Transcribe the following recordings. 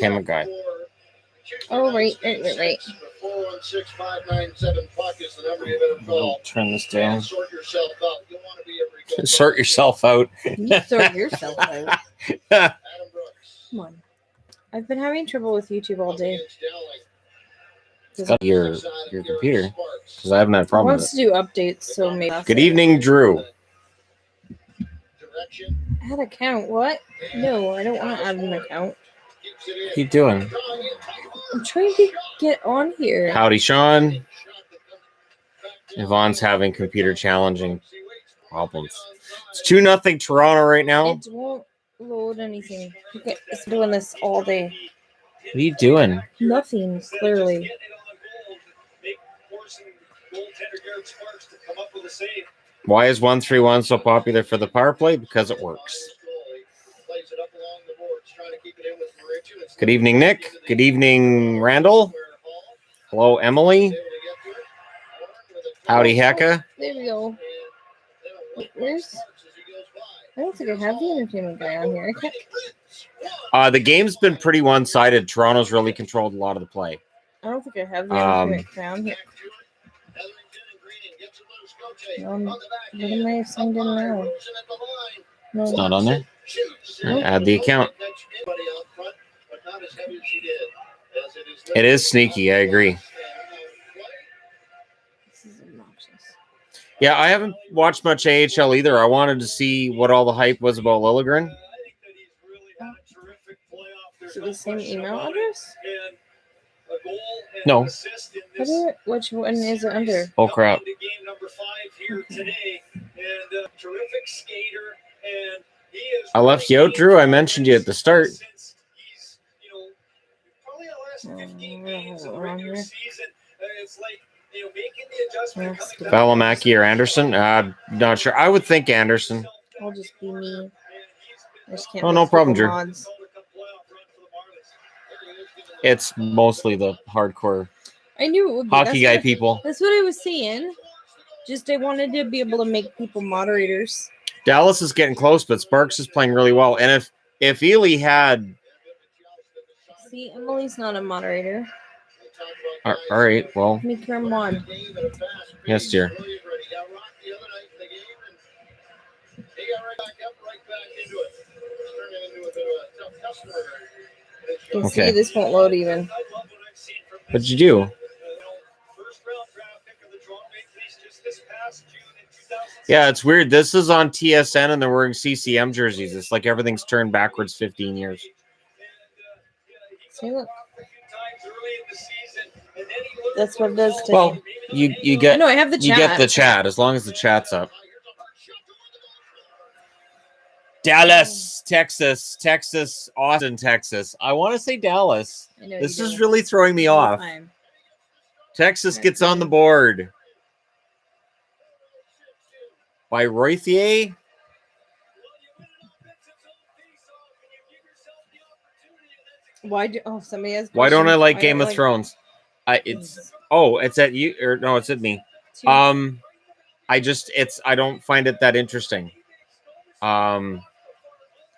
Payment guy. Oh, right. Turn this down. Sort yourself out. You sort yourself out. Come on. I've been having trouble with YouTube all day. It's got your computer, because I haven't had a problem with it. Wants to do updates, so maybe. Good evening, Drew. Add account? What? No, I don't want to add an account. What are you doing? I'm trying to get on here. Howdy, Sean. Yvonne's having computer challenging problems. It's 2-0 Toronto right now. It won't load anything. Okay, it's doing this all day. What are you doing? Nothing, clearly. Why is 1-3-1 so popular for the power play? Because it works. Good evening, Nick. Good evening, Randall. Hello, Emily. Howdy, Hecka. There we go. Wait, where's... I don't think I have the entertainment guy on here. The game's been pretty one-sided. Toronto's really controlled a lot of the play. I don't think I have the entertainment guy on here. What am I signed in now? No. It's not on there? Right, add the account. It is sneaky, I agree. This is obnoxious. Yeah, I haven't watched much AHL either. I wanted to see what all the hype was about Liljegren. Is it the same email address? No. Which one is it under? Oh, crap. I left you out, Drew. I mentioned you at the start. Valimaki or Anderson? Not sure. I would think Anderson. I'll just be me. I just can't. Oh, no problem, Drew. Mods. It's mostly the hardcore I knew it would be. hockey guy people. That's what I was saying. Just I wanted to be able to make people moderators. Dallas is getting close, but Sparks is playing really well. And if Ely had... See, Emily's not a moderator. All right, well... Make her a mod. Yes, dear. Okay. See, this won't load even. What'd you do? Yeah, it's weird. This is on TSN and they're wearing CCM jerseys. It's like everything's turned backwards 15 years. See, look. That's what it does to Well, me. you get... No, I have the chat. You get the chat, as long as the chat's up. Dallas, Texas, Austin, Texas. I want to say Dallas. This is really throwing me off. Texas gets on the board. By Roythier. Somebody has. Why don't I like Game of Thrones? It's at you, or no, it's at me. I don't find it that interesting.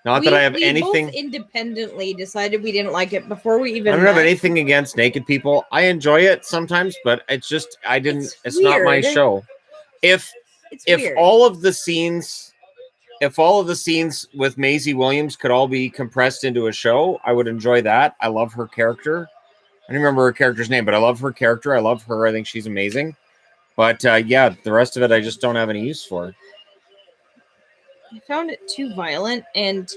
Not that I have anything. Both independently decided we didn't like it before we even. I don't have anything against naked people. I enjoy it sometimes, but it's just It's not my show. If all of the scenes with Maisie Williams could all be compressed into a show, I would enjoy that. I love her character. I don't remember her character's name, but I love her character. I love her. I think she's amazing. But yeah, the rest of it I just don't have any use for. I found it too violent, and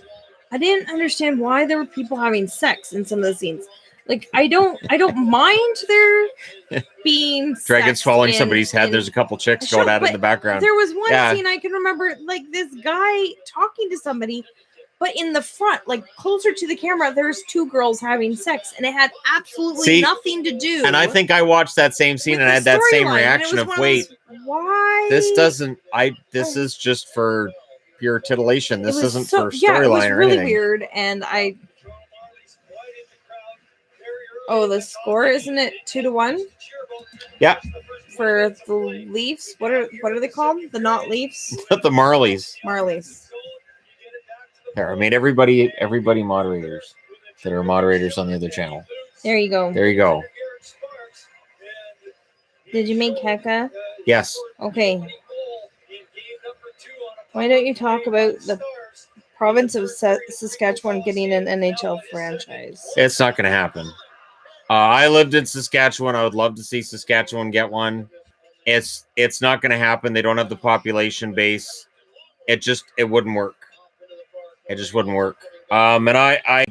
I didn't understand why there were people having sex in some of the scenes. Like, I don't mind there being dragons swallowing somebody's head. There's a couple chicks going at it in the background. There was one scene I can remember, like this guy talking to somebody, but in the front, like closer to the camera, there's two girls having sex, and it had absolutely nothing to do. And I think I watched that same scene and I had that same reaction of, wait, why? This is just for pure titillation. This isn't for storyline or anything. It was really weird, and the score, isn't it 2-1? Yeah. For the Leafs, what are they called? The not Leafs? The Marlies. Marlies. There, I made everybody moderators. that are moderators on the other channel. There you go. There you go. Did you make Heka? Yes. Okay. Why don't you talk about the province of Saskatchewan getting an NHL franchise? It's not going to happen. I lived in Saskatchewan. I would love to see Saskatchewan get one. It's not going to happen. They don't have the population base. It wouldn't work. It just wouldn't work. And I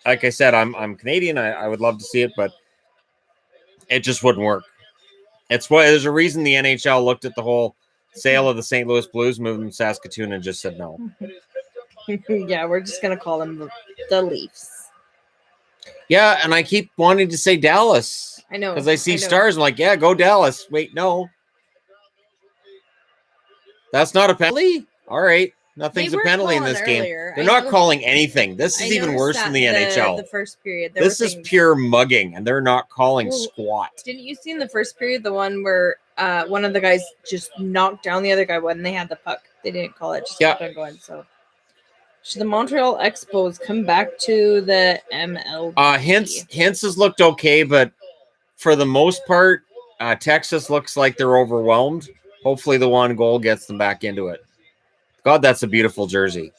like I said, I'm Canadian. I would love to see it, but it just wouldn't work. There's a reason the NHL looked at the whole sale of the St. Louis Blues, moved them to Saskatoon, and just said no. Yeah, we're just gonna call them the Leafs. Yeah, and I keep wanting to say Dallas. I know. Because I see Stars. I'm like, yeah, go Dallas. Wait, no. That's not a penalty? All right. Nothing's a penalty in this game. They're not calling anything. This is even worse than the NHL. The first period. This is pure mugging, and they're not calling squat. Didn't you see in the first period the one where one of the guys just knocked down the other guy when they had the puck? They didn't call it. Just kept on going. So should the Montreal Expos come back to the MLB? Hintz has looked okay, but for the most part, Texas looks like they're overwhelmed. Hopefully the one goal gets them back into it. God, that's a beautiful jersey.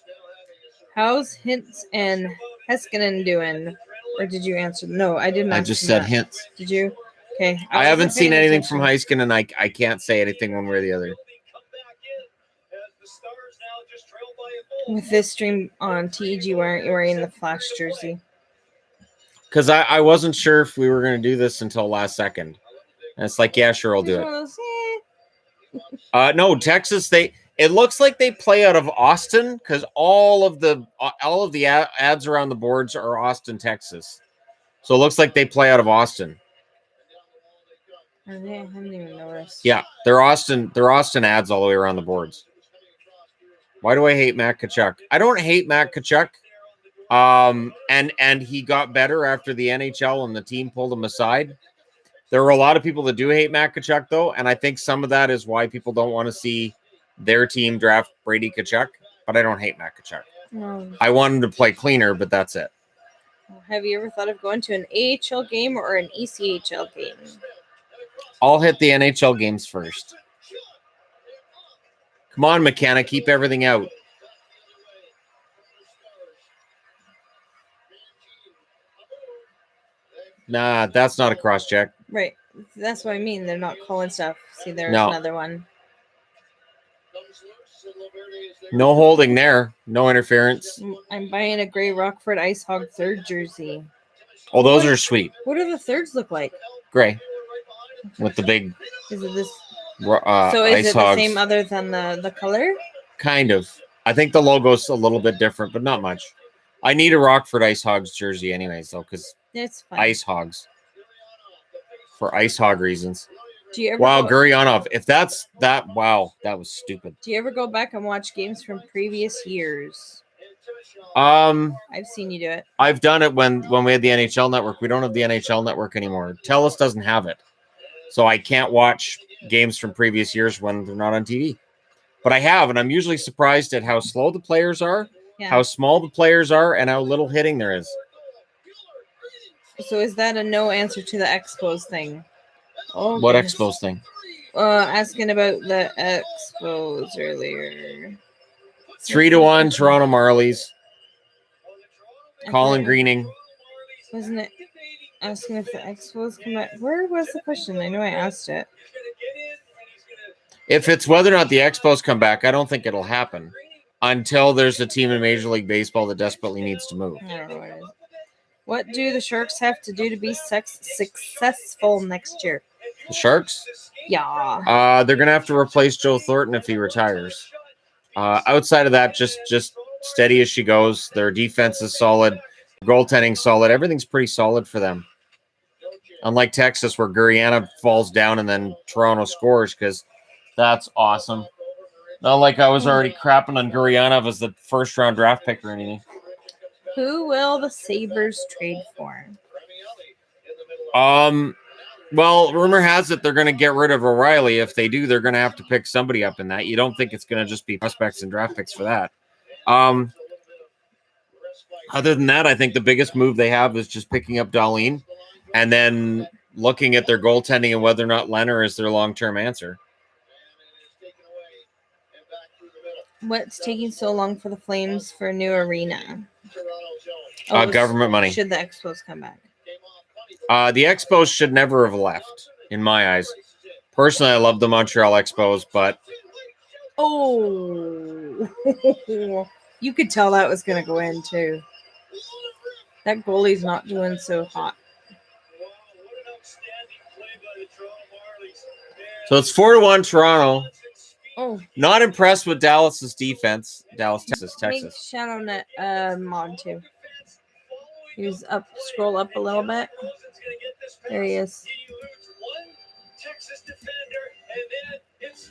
How's Hintz and Heiskanen doing? Or did you answer? No, I didn't. I just said Hintz. Did you? Okay. I haven't seen anything from Heiskanen. I can't say anything one way or the other. With this stream on TEG, why aren't you wearing the Flash jersey? Because I wasn't sure if we were going to do this until last second. And it's like, yeah, sure, I'll do it. No, Texas, it looks like they play out of Austin because all of the ads around the boards are Austin, Texas. So it looks like they play out of Austin. I haven't even noticed. Yeah, they're Austin ads all the way around the boards. Why do I hate Matt Tkachuk? I don't hate Matt Tkachuk. And he got better after the NHL and the team pulled him aside. There are a lot of people that do hate Matt Tkachuk, though, and I think some of that is why people don't want to see their team draft Brady Tkachuk, but I don't hate Matt Tkachuk. No. I want him to play cleaner, but that's it. Have you ever thought of going to an AHL game or an ECHL game? I'll hit the NHL games first. Come on, McKenna, keep everything out. Nah, that's not a cross check. Right. That's what I mean. They're not calling stuff. See, there's another one. No holding there. No interference. I'm buying a gray Rockford Ice Hog third jersey. Oh, those are sweet. What do the thirds look like? Gray. With the big Is it this? So is Ice it Hogs. The same other than the color? Kind of. I think the logo's a little bit different, but not much. I need a Rockford Ice Hogs jersey anyways, though, because it's fine. Ice Hogs. For Ice Hog reasons. Do you ever Gurionov. If that's that, wow, that was stupid. Do you ever go back and watch games from previous years? I've seen you do it. I've done it when we had the NHL network. We don't have the NHL network anymore. TELUS doesn't have it. So I can't watch games from previous years when they're not on TV. But I have, and I'm usually surprised at how slow the players are, how small the players are, and how little hitting there is. So is that a no answer to the Expos thing? Oh, what Expos thing? Asking about the Expos earlier. 3-1 Toronto Marlies. Colin Greening. Wasn't it asking if the Expos come out? Where was the question? I know I asked it. If it's whether or not the Expos come back, I don't think it'll happen until there's a team in Major League Baseball that desperately needs to move. I don't know what it is. What do the Sharks have to do to be successful next year? The Sharks? Yeah. They're going to have to replace Joe Thornton if he retires. Outside of that, just steady as she goes. Their defense is solid. Goaltending solid. Everything's pretty solid for them. Unlike Texas, where Gurianov falls down and then Toronto scores, because that's awesome. Not like I was already crapping on Gurianov as the first-round draft pick or anything. Who will the Sabres trade for? Well, rumor has it they're going to get rid of O'Reilly. If they do, they're going to have to pick somebody up in that. You don't think it's going to just be prospects and draft picks for that. Other than that, I think the biggest move they have is just picking up Darlene and then looking at their goaltending and whether or not Leonard is their long-term answer. What's taking so long for the Flames for a new arena? Government money. Should the Expos come back? The Expos should never have left, in my eyes. Personally, I love the Montreal Expos, but... Oh! You could tell that was going to go in, too. That goalie's not doing so hot. So it's 4-1 Toronto. Oh. Not impressed with Dallas's defense. Dallas, Texas. Make shout out that mod, too. He's up. Scroll up a little bit. There he is.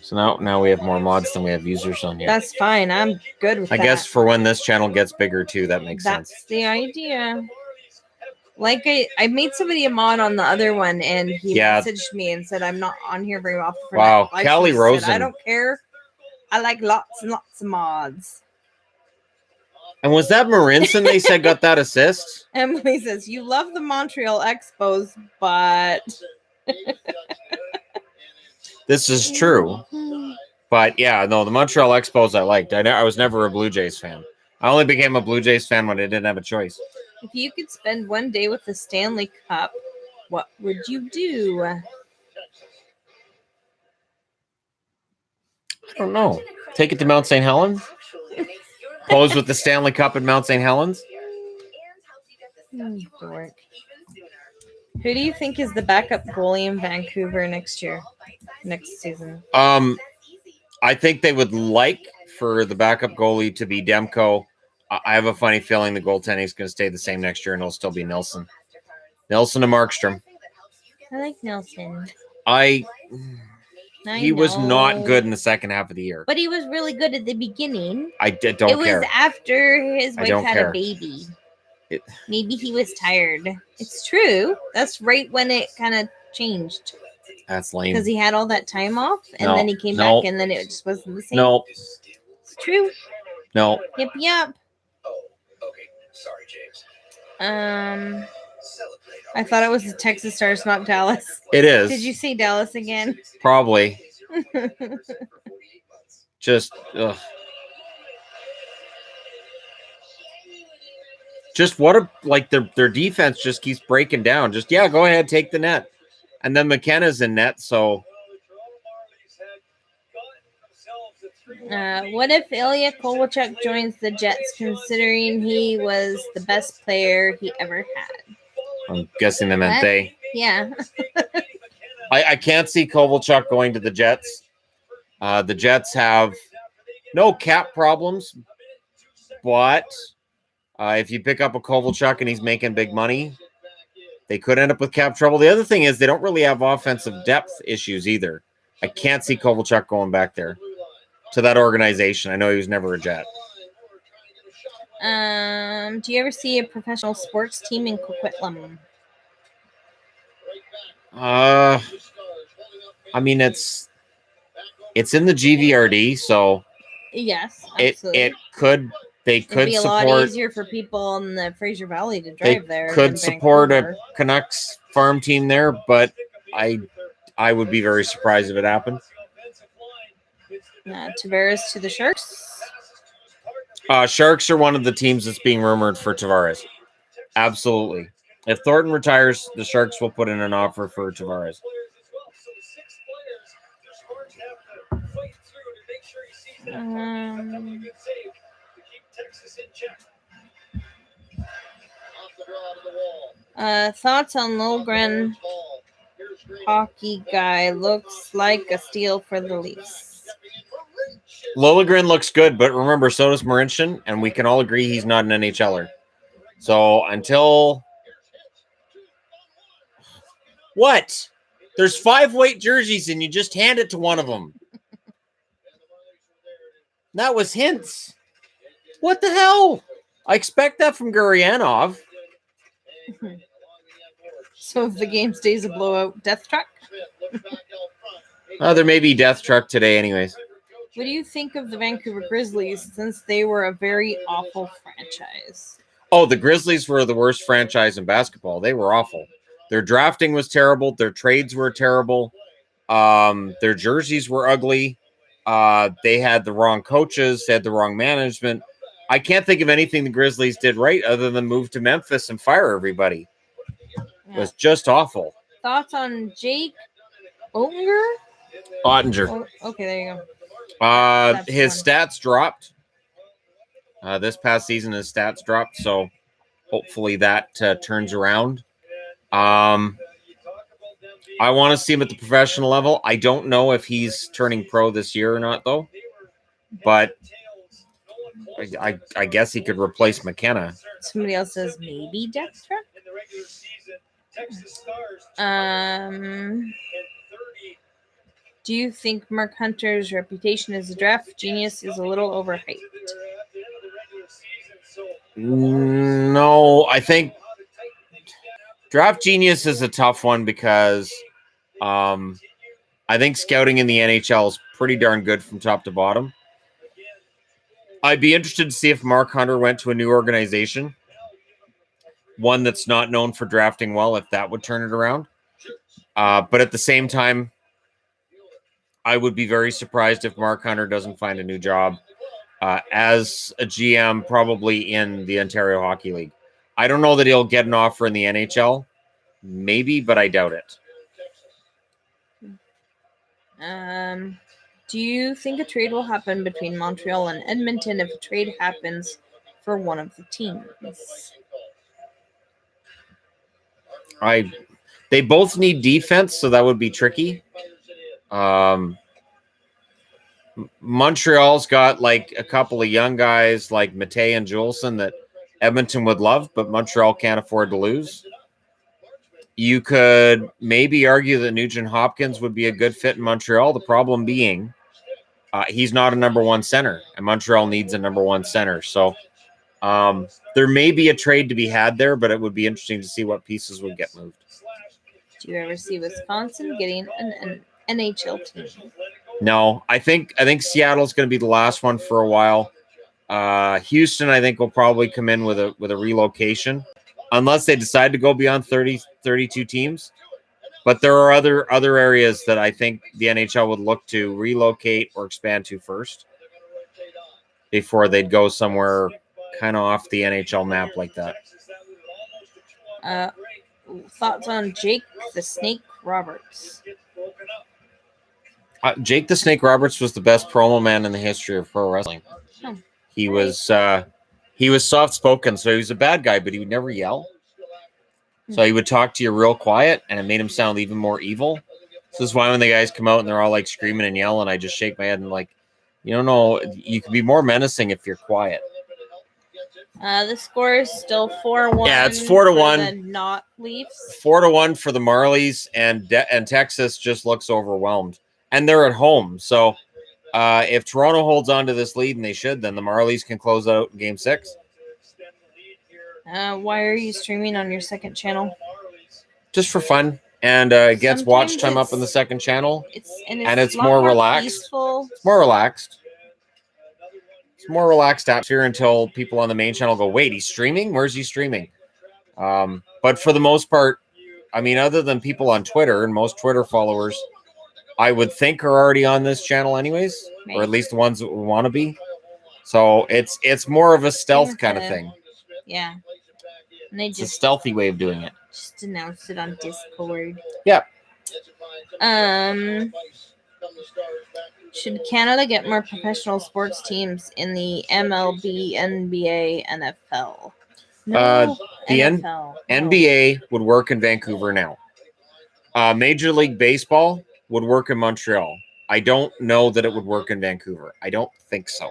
So now we have more mods than we have users on here. That's fine. I'm good with that. I guess for when this channel gets bigger too, that makes sense. That's the idea. Like I made somebody a mod on the other one, and he messaged me and said I'm not on here very often. Wow, Callie Rosen. I don't care. I like lots and lots of mods. And was that Marinson they said got that assist? Emily says, you love the Montreal Expos, but... This is true. But yeah, no, the Montreal Expos I liked. I was never a Blue Jays fan. I only became a Blue Jays fan when I didn't have a choice. If you could spend one day with the Stanley Cup, what would you do? I don't know. Take it to Mount St. Helens? Pose with the Stanley Cup at Mount St. Helens? Dork. Who do you think is the backup goalie in Vancouver next season? I think they would like for the backup goalie to be Demko. I have a funny feeling the goaltending is going to stay the same next year, and it'll still be Nilsson. Nilsson to Markstrom. I like Nilsson. He was not good in the second half of the year. But he was really good at the beginning. Don't care. It was after his wife had a baby. Maybe he was tired. It's true. That's right when it kind of changed. That's lame. Because he had all that time off, and then he came back, and then it just wasn't the same. No. It's true. No. Yep. Oh, okay. Sorry, James. I thought it was the Texas Stars, not Dallas. It is. Did you see Dallas again? Probably. Just, ugh. Just their defense just keeps breaking down. Just, go ahead, take the net. And then McKenna's in net, so. What if Ilya Kovalchuk joins the Jets, considering he was the best player he ever had? I'm guessing they meant they. Yeah. I can't see Kovalchuk going to the Jets. The Jets have no cap problems, but if you pick up a Kovalchuk and he's making big money, they could end up with cap trouble. The other thing is they don't really have offensive depth issues either. I can't see Kovalchuk going back there to that organization. I know he was never a Jet. Do you ever see a professional sports team in Coquitlam? I mean, it's in the GVRD, so yes, absolutely. It'd be a lot easier for people in the Fraser Valley to drive there. They could support a Canucks farm team there, but I would be very surprised if it happened. Tavares to the Sharks. Sharks are one of the teams that's being rumored for Tavares. Absolutely. If Thornton retires, the Sharks will put in an offer for Tavares. Thoughts on Lilgren? Hockey guy looks like a steal for the Leafs. Lilligren looks good, but remember, so does Marincin, and we can all agree he's not an NHLer. So until... What? There's 5 white jerseys, and you just hand it to one of them. That was hints. What the hell? I expect that from Gurianov. So if the game stays a blowout, death truck? There may be death truck today anyways. What do you think of the Vancouver Grizzlies, since they were a very awful franchise? Oh, the Grizzlies were the worst franchise in basketball. They were awful. Their drafting was terrible. Their trades were terrible. Their jerseys were ugly. They had the wrong coaches. They had the wrong management. I can't think of anything the Grizzlies did right other than move to Memphis and fire everybody. It was just awful. Thoughts on Jake Ottinger? Ottinger. Oh, okay, there you go. His stats dropped. This past season, his stats dropped, so hopefully that turns around. I want to see him at the professional level. I don't know if he's turning pro this year or not, though. But I guess he could replace McKenna. Somebody else says maybe Death Truck. Do you think Mark Hunter's reputation as a draft genius is a little overhyped? No, I think draft genius is a tough one because I think scouting in the NHL is pretty darn good from top to bottom. I'd be interested to see if Mark Hunter went to a new organization, one that's not known for drafting well, if that would turn it around. But at the same time, I would be very surprised if Mark Hunter doesn't find a new job as a GM, probably in the Ontario Hockey League. I don't know that he'll get an offer in the NHL. Maybe, but I doubt it. Do you think a trade will happen between Montreal and Edmonton if a trade happens for one of the teams? They both need defense, so that would be tricky. Montreal's got like a couple of young guys like Matei and Juleson that Edmonton would love, but Montreal can't afford to lose. You could maybe argue that Nugent Hopkins would be a good fit in Montreal. The problem being he's not a number one center, and Montreal needs a number one center. So there may be a trade to be had there, but it would be interesting to see what pieces would get moved. Do you ever see Wisconsin getting an NHL team? No, I think Seattle's going to be the last one for a while. Houston, I think, will probably come in with a relocation, unless they decide to go beyond 32 teams. But there are other areas that I think the NHL would look to relocate or expand to first before they'd go somewhere kind of off the NHL map like that. Thoughts on Jake the Snake Roberts? Jake the Snake Roberts was the best promo man in the history of pro wrestling. Oh, he was soft spoken, so he was a bad guy, but he would never yell. So he would talk to you real quiet, and it made him sound even more evil. So this is why when the guys come out and they're all like screaming and yelling, I just shake my head and like, you don't know, you can be more menacing if you're quiet. The score is still 4-1. Yeah, it's 4-1. Not Leafs. 4-1 for the Marlies, and Texas just looks overwhelmed, and they're at home. So if Toronto holds on to this lead, and they should, then the Marlies can close out in Game 6. Why are you streaming on your second channel? Just for fun, and it gets watch time up on the second channel, and it's more relaxed. Peaceful. It's more relaxed. It's more relaxed atmosphere until people on the main channel go, wait, he's streaming? Where's he streaming? But for the most part, I mean, other than people on Twitter, and most Twitter followers, I would think are already on this channel anyways, or at least the ones that would want to be. So it's more of a stealth kind of thing. Yeah. And they it's a stealthy way of doing it. Just announced it on Discord. Yeah. Should Canada get more professional sports teams in the MLB, NBA, NFL? No, the NFL. NBA would work in Vancouver now. Major League Baseball would work in Montreal. I don't know that it would work in Vancouver. I don't think so.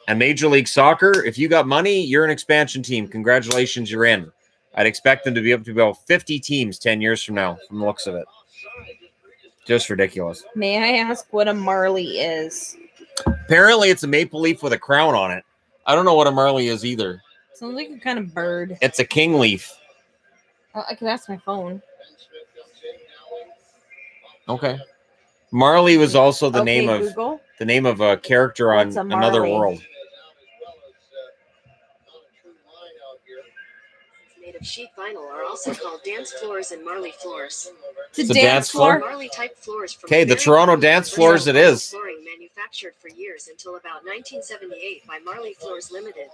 And Major League Soccer, if you got money, you're an expansion team. Congratulations, you're in. I'd expect them to be up to about 50 teams 10 years from now, from the looks of it. Just ridiculous. May I ask what a Marlie is? Apparently, it's a maple leaf with a crown on it. I don't know what a Marlie is either. Sounds like a kind of bird. It's a king leaf. I can ask my phone. Okay. Marlie was also the name Google? of a character on Another World. sheet vinyl are also called dance floors and Marley floors. It's a dance floor. Marley type floors from Okay, the Toronto dance floors it is. Flooring manufactured for years until about 1978 by Marley Floors Limited.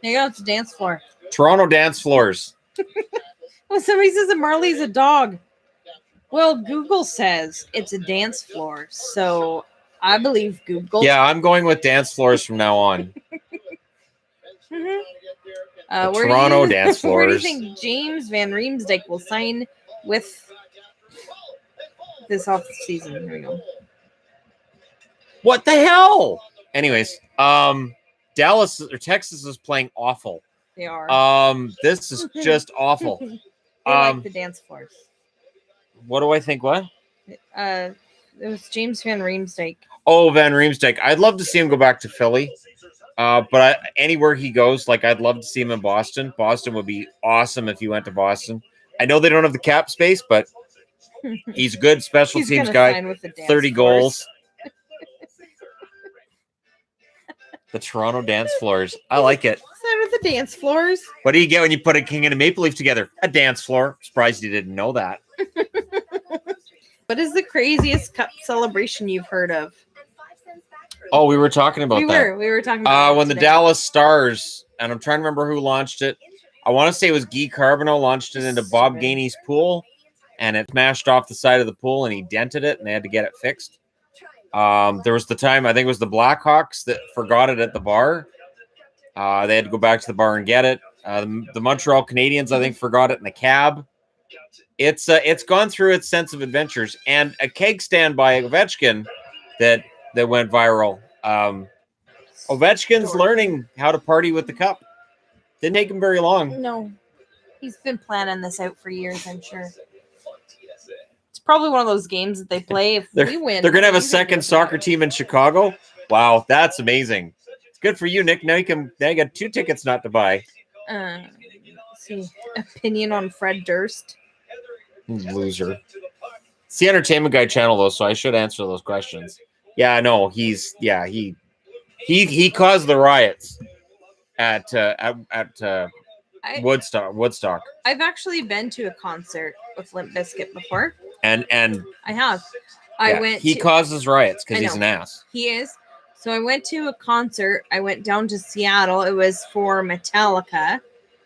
There you go, it's a dance floor. Toronto dance floors. Well, somebody says that Marley's a dog. Well, Google says it's a dance floor, so I believe Google. Yeah, I'm going with dance floors from now on. Toronto dance floors. Where do you think James Van Riemsdyk will sign with this off season? Here we go. What the hell? Anyways, Dallas or Texas is playing awful. They are. This is just awful. They like the dance floors. What do I think? What? It was James Van Riemsdyk. Oh, Van Riemsdyk. I'd love to see him go back to Philly. But anywhere he goes, like I'd love to see him in Boston. Boston would be awesome if he went to Boston. I know they don't have the cap space, but he's a good special teams guy. 30 goals. The Toronto dance floors. I like it. Sign with the dance floors. What do you get when you put a king and a maple leaf together? A dance floor. Surprised you didn't know that. What is the craziest cup celebration you've heard of? Oh, we were talking about that. We were talking about when the Dallas Stars, and I'm trying to remember who launched it. I want to say it was Guy Carbonneau launched it into Bob Gainey's pool, and it smashed off the side of the pool, and he dented it, and they had to get it fixed. There was the time, I think it was the Blackhawks that forgot it at the bar. They had to go back to the bar and get it. The Montreal Canadiens, I think, forgot it in the cab. It's gone through its sense of adventures, and a keg stand by Ovechkin that went viral. Ovechkin's learning how to party with the cup. Didn't take him very long. No, he's been planning this out for years, I'm sure. It's probably one of those games that they play if we win. They're gonna have a second soccer team in Chicago. Wow, that's amazing. It's good for you, Nick. Now you got 2 tickets not to buy. Let's see. Opinion on Fred Durst. Loser. It's the Entertainment Guy channel though, so I should answer those questions. Yeah, no, he caused the riots at Woodstock. I've actually been to a concert with Limp Bizkit before. And I have. He causes riots because he's an ass. He is. So I went to a concert. I went down to Seattle. It was for Metallica.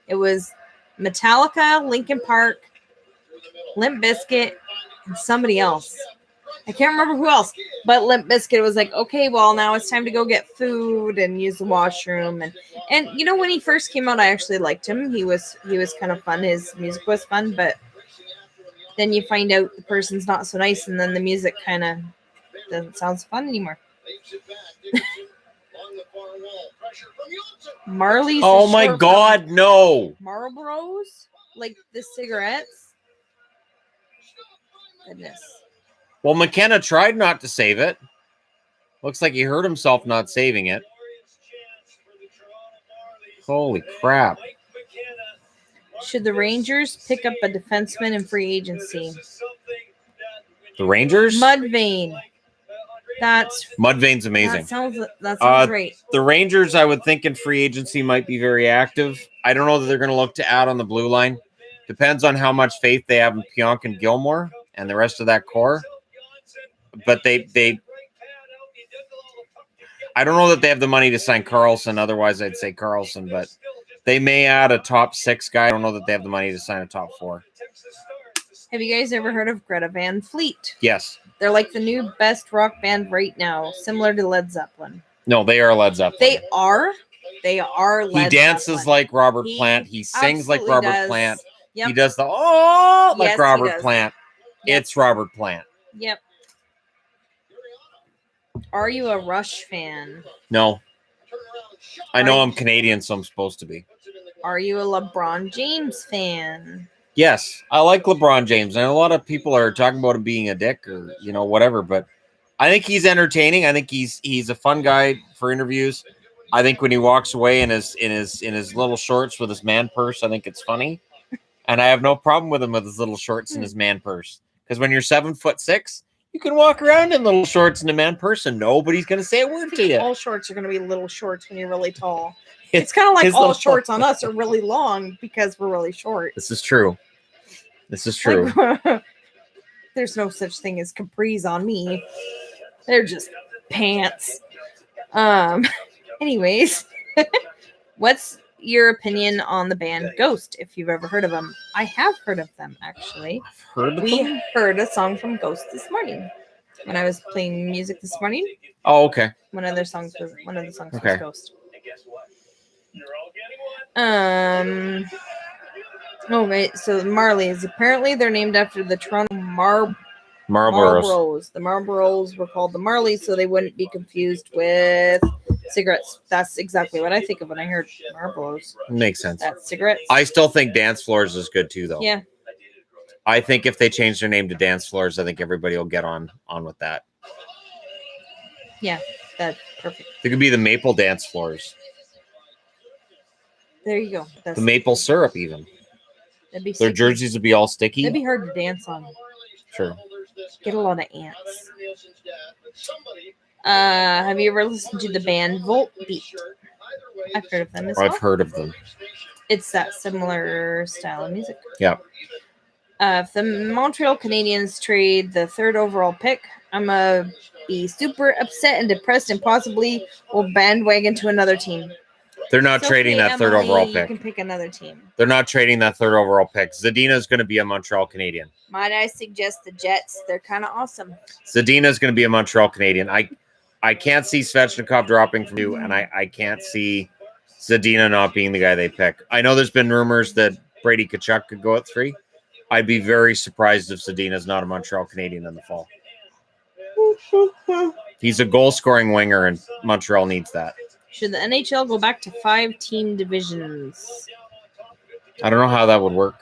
It was Metallica, Linkin Park, Limp Bizkit, and somebody else. I can't remember who else, but Limp Bizkit was like, okay, well, now it's time to go get food and use the washroom. And you know, when he first came out, I actually liked him. He was kind of fun. His music was fun, but then you find out the person's not so nice, and then the music kind of doesn't sound so fun anymore. Marlies. Oh my God, no. Marlboros? Like the cigarettes? Goodness. Well, McKenna tried not to save it. Looks like he hurt himself not saving it. Holy crap. Should the Rangers pick up a defenseman in free agency? The Rangers? Mudvayne. Mudvayne's amazing. That sounds great. The Rangers, I would think in free agency might be very active. I don't know that they're going to look to add on the blue line. Depends on how much faith they have in Pionk and Gilmore and the rest of that core. But I don't know that they have the money to sign Carlson. Otherwise, I'd say Carlson. But they may add a top 6 guy. I don't know that they have the money to sign a top 4. Have you guys ever heard of Greta Van Fleet? Yes. They're like the new best rock band right now, similar to Led Zeppelin. No, they are Led Zeppelin. They are Led Zeppelin. He dances like Robert Plant. He sings like Robert Plant. Yep. He does like Robert Plant. Yep. It's Robert Plant. Yep. Are you a Rush fan? No. I know I'm Canadian, so I'm supposed to be. Are you a LeBron James fan? Yes, I like LeBron James. And a lot of people are talking about him being a dick or, whatever. But I think he's entertaining. I think he's a fun guy for interviews. I think when he walks away in his little shorts with his man purse, I think it's funny. And I have no problem with him with his little shorts and his man purse. Because when you're 7'6", You can walk around in little shorts in a man person. Nobody's going to say a word to you. All shorts are going to be little shorts when you're really tall. It's kind of like all shorts on us are really long because we're really short. This is true. Like, there's no such thing as capris on me. They're just pants. Anyways, what's your opinion on the band Ghost, if you've ever heard of them? I have heard of them, actually. We heard a song from Ghost this morning when I was playing music this morning. Oh, okay. One of the songs was Ghost. Oh, right. So Marlies. Apparently, they're named after the Toronto Marlboros. The Marlboros were called the Marlies, so they wouldn't be confused with cigarettes. That's exactly what I think of when I heard Marlboros. Makes sense. That's cigarettes. I still think Dance Floors is good too, though. Yeah. I think if they change their name to Dance Floors, I think everybody will get on with that. Yeah, that's perfect. They could be the Maple Dance Floors. There you go. The maple syrup, even. Their jerseys would be all sticky. That'd be hard to dance on. Sure. Get a lot of ants. Have you ever listened to the band Volt Beat? I've heard of them as well. I've heard of them. It's that similar style of music. Yeah. If the Montreal Canadiens trade the 3rd overall pick, I'm going to be super upset and depressed and possibly will bandwagon to another team. They're not trading that 3rd overall pick. You can pick another team. They're not trading that 3rd overall pick. Zadina is going to be a Montreal Canadian. Might I suggest the Jets? They're kind of awesome. Zadina is going to be a Montreal Canadian. I can't see Svechnikov dropping from you, and I can't see Zadina not being the guy they pick. I know there's been rumors that Brady Tkachuk could go at 3. I'd be very surprised if Zadina is not a Montreal Canadian in the fall. He's a goal-scoring winger, and Montreal needs that. Should the NHL go back to 5-team divisions? I don't know how that would work.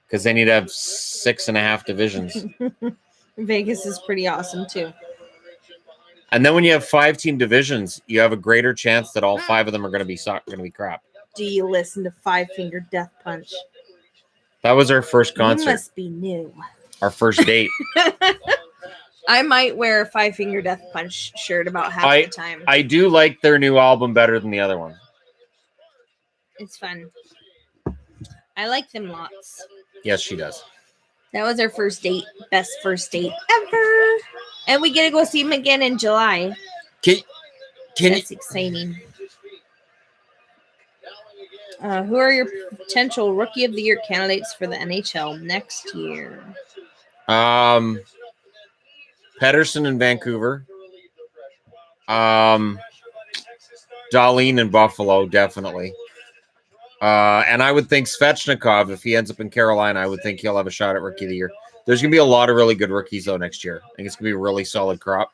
Because they need to have 6.5 divisions. Vegas is pretty awesome, too. And then when you have 5-team divisions, you have a greater chance that all 5 of them are going to be crap. Do you listen to Five Finger Death Punch? That was our first concert. You must be new. Our first date. I might wear a Five Finger Death Punch shirt about half the time. I do like their new album better than the other one. It's fun. I like them lots. Yes, she does. That was our first date. Best first date ever. And we get to go see him again in July. That's exciting. Who are your potential Rookie of the Year candidates for the NHL next year? Pettersson in Vancouver. Darlene in Buffalo, definitely. And I would think Svechnikov, if he ends up in Carolina, I would think he'll have a shot at Rookie of the Year. There's going to be a lot of really good rookies, though, next year. I think it's going to be a really solid crop.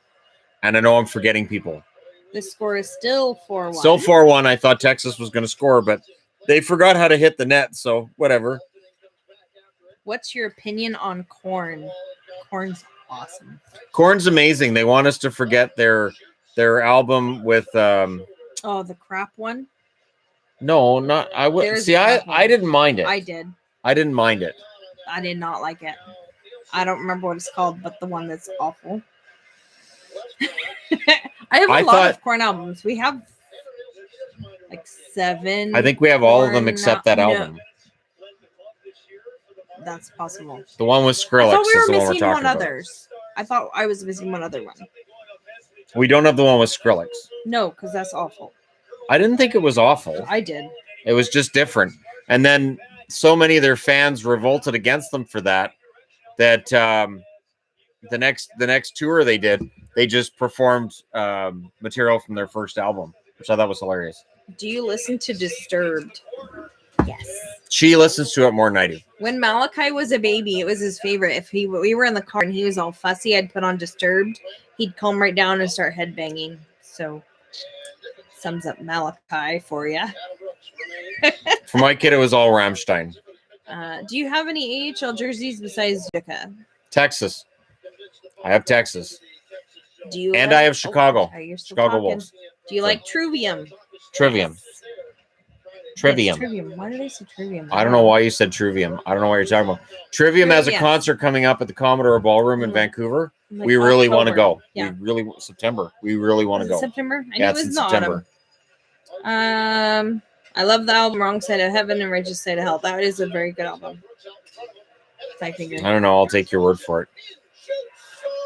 And I know I'm forgetting people. The score is still 4-1. Still 4-1. I thought Texas was going to score, but they forgot how to hit the net, so whatever. What's your opinion on Korn? Korn's awesome. Korn's amazing. They want us to forget their album with the crap one? No, not I would see. I didn't mind it. I did. I didn't mind it. I did not like it. I don't remember what it's called, but the one that's awful. I have a lot of Korn albums. We have like 7. I think we have all of them except that album. That's possible. The one with Skrillex. I thought we were missing one others. I thought I was missing one other one. We don't have the one with Skrillex. No, because that's awful. I didn't think it was awful. I did. It was just different. And then so many of their fans revolted against them for that the next tour they did, they just performed material from their first album, which I thought was hilarious. Do you listen to Disturbed? Yes. She listens to it more than I do. When Malachi was a baby, it was his favorite. If we were in the car and he was all fussy, I'd put on Disturbed. He'd calm right down and start headbanging. So, sums up Malachi for you. For my kid, it was all Rammstein. Do you have any AHL jerseys besides Utica? Texas. I have Texas. Do you? And I have Chicago. Are you Chicago Wolves. Do you like Trivium? Trivium. Trivium. Trivium. Why did I say Trivium? I don't know why you said Trivium. I don't know what you're talking about. Trivium has a concert coming up at the Commodore Ballroom in Vancouver. Like we really want to go. Yeah. September. We really want to go. September? I Yeah, knew it it's was in in September. Autumn. I love the album Wrong Side of Heaven and Righteous Side of Hell. That is a very good album. I don't know. I'll take your word for it.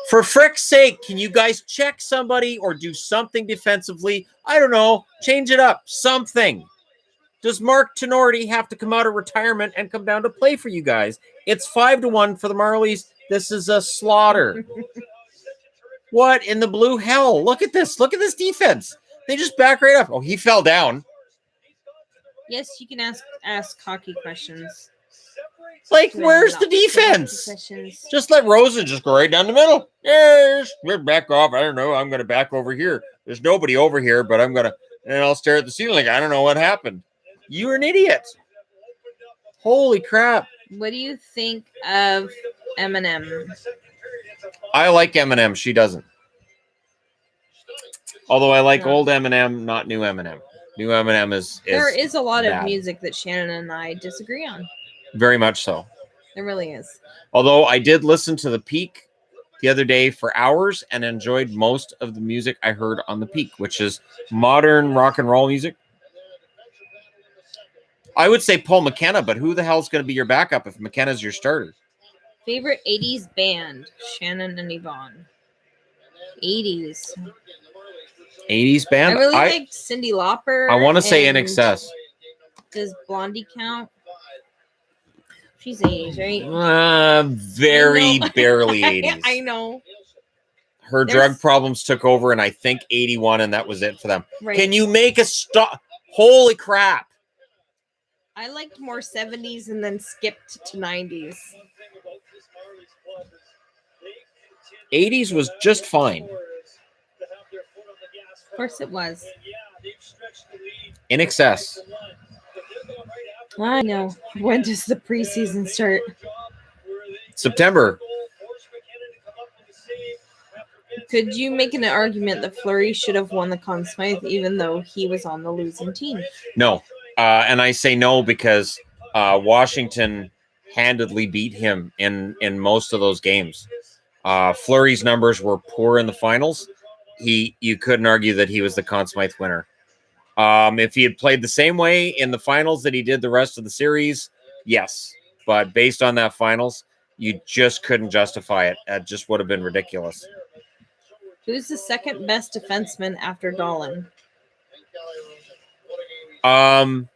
For frick's sake, can you guys check somebody or do something defensively? I don't know. Change it up. Something. Does Mark Tenorti have to come out of retirement and come down to play for you guys? It's 5-1 for the Marlies. This is a slaughter. What in the blue hell? Look at this. Look at this defense. They just back right up. Oh, he fell down. Yes, you can ask hockey questions. Like, where's the defense? Just let Rosen just go right down the middle. Yes, we're back off. I don't know. I'm going to back over here. There's nobody over here, but I'm going to, and I'll stare at the ceiling like, I don't know what happened. You're an idiot. Holy crap. What do you think of Eminem? I like Eminem. She doesn't. Although I like old Eminem, not new Eminem. New Eminem is there is a lot of music that Shannon and I disagree on. Very much so. There really is. Although I did listen to The Peak the other day for hours and enjoyed most of the music I heard on The Peak, which is modern rock and roll music. I would say Paul McKenna, but who the hell is going to be your backup if McKenna's your starter? Favorite 80s band? Shannon and Yvonne. 80s. 80s band? I really like Cyndi Lauper. I want to say In Excess. Does Blondie count? She's 80s, right? Very barely 80s. I know. Her drug problems took over, and I think 81, and that was it for them. Right. Can you make a stop? Holy crap. I liked more 70s and then skipped to 90s. 80s was just fine. Of course it was. In Excess. I know. When does the preseason start? September. Could you make an argument that Fleury should have won the Conn Smythe even though he was on the losing team? No. And I say no because Washington handedly beat him in most of those games. Fleury's numbers were poor in the finals. You couldn't argue that he was the Conn Smythe winner. If he had played the same way in the finals that he did the rest of the series, yes. But based on that finals, you just couldn't justify it. It just would have been ridiculous. Who's the second best defenseman after Dolan? I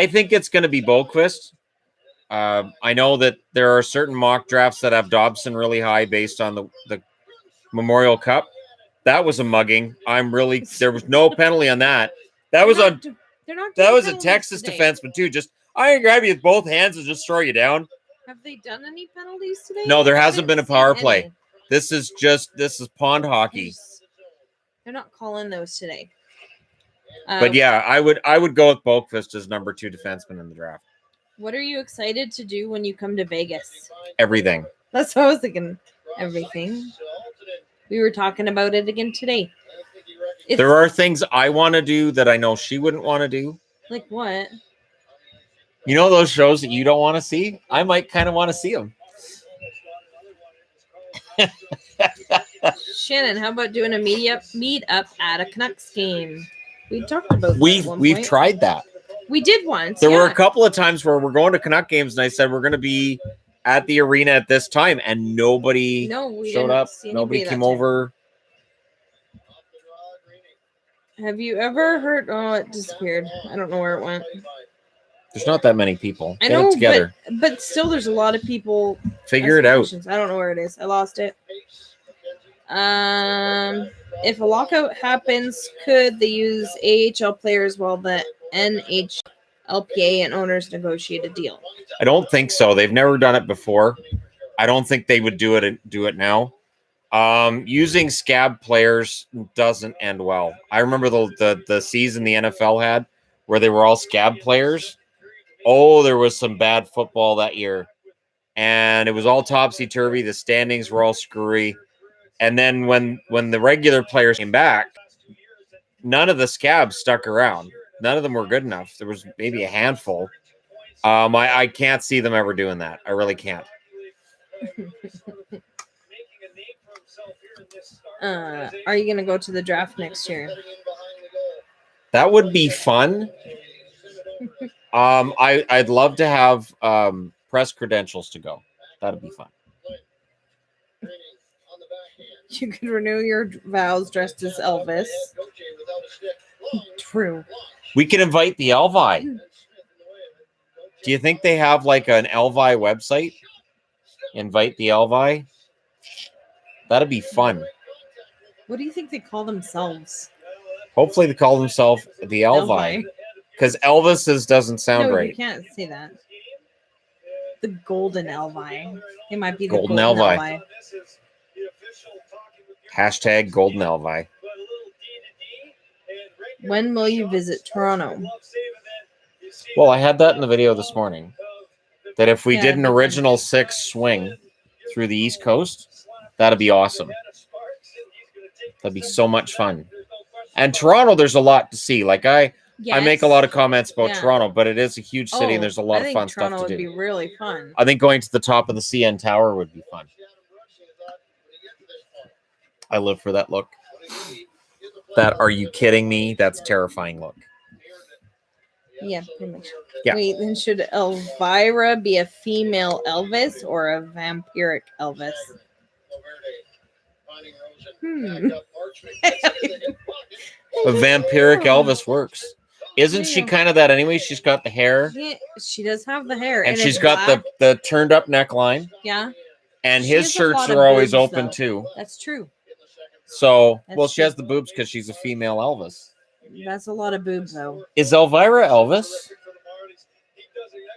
think it's going to be Boqvist. I know that there are certain mock drafts that have Dobson really high based on the Memorial Cup. That was a mugging. There was no penalty on that. That was a Texas defenseman too. Just I can grab you with both hands and just throw you down. Have they done any penalties today? No, there hasn't been a power play. This is pond hockey. They're not calling those today. But yeah, I would go with Boqvist as number 2 defenseman in the draft. What are you excited to do when you come to Vegas? Everything. That's what I was thinking. Everything. We were talking about it again today. There are things I want to do that I know she wouldn't want to do. Like what? You know those shows that you don't want to see? I might kind of want to see them. Shannon, how about doing a meet up at a Canucks game? We talked about that we've tried that. We did once. There were a couple of times where we're going to Canuck games, and I said we're going to be at the arena at this time, and nobody showed up. Nobody came over. Have you ever heard? Oh, it disappeared. I don't know where it went. There's not that many people. I know, together. But still, there's a lot of people. Figure it out. I don't know where it is. I lost it. If a lockout happens, could they use AHL players while the NHLPA and owners negotiate a deal? I don't think so. They've never done it before. I don't think they would do it now. Using scab players doesn't end well. I remember the season the NFL had where they were all scab players. Oh, there was some bad football that year. And it was all topsy-turvy. The standings were all screwy. And then when the regular players came back, none of the scabs stuck around. None of them were good enough. There was maybe a handful. I can't see them ever doing that. I really can't. Are you gonna go to the draft next year? That would be fun. I'd love to have press credentials to go. That'd be fun. You could renew your vows dressed as Elvis. True. We could invite the Elvi. Do you think they have like an Elvi website? Invite the Elvi. That'd be fun. What do you think they call themselves? Hopefully they call themselves the Elvi. Because Elvis's doesn't sound right. You can't say that. The Golden Elvi. It might be the Golden Elvi. Hashtag Golden Elvi. When will you visit Toronto? Well, I had that in the video this morning. That if we did an original 6 swing through the East Coast, that'd be awesome. That'd be so much fun. And Toronto, there's a lot to see. Like I make a lot of comments about Toronto, but it is a huge city and there's a lot of fun stuff to do. Toronto would be really fun. I think going to the top of the CN Tower would be fun. I live for that look. That are you kidding me? That's terrifying look. Yeah, pretty much. Yeah. Wait, then should Elvira be a female Elvis or a vampiric Elvis? A vampiric Elvis works. Isn't she kind of that anyway? She's got the hair. Yeah, she does have the hair. And she's got the turned up neckline. Yeah. And his shirts are always open too. That's true. So, she has the boobs because she's a female Elvis. That's a lot of boobs, though. Is Elvira Elvis?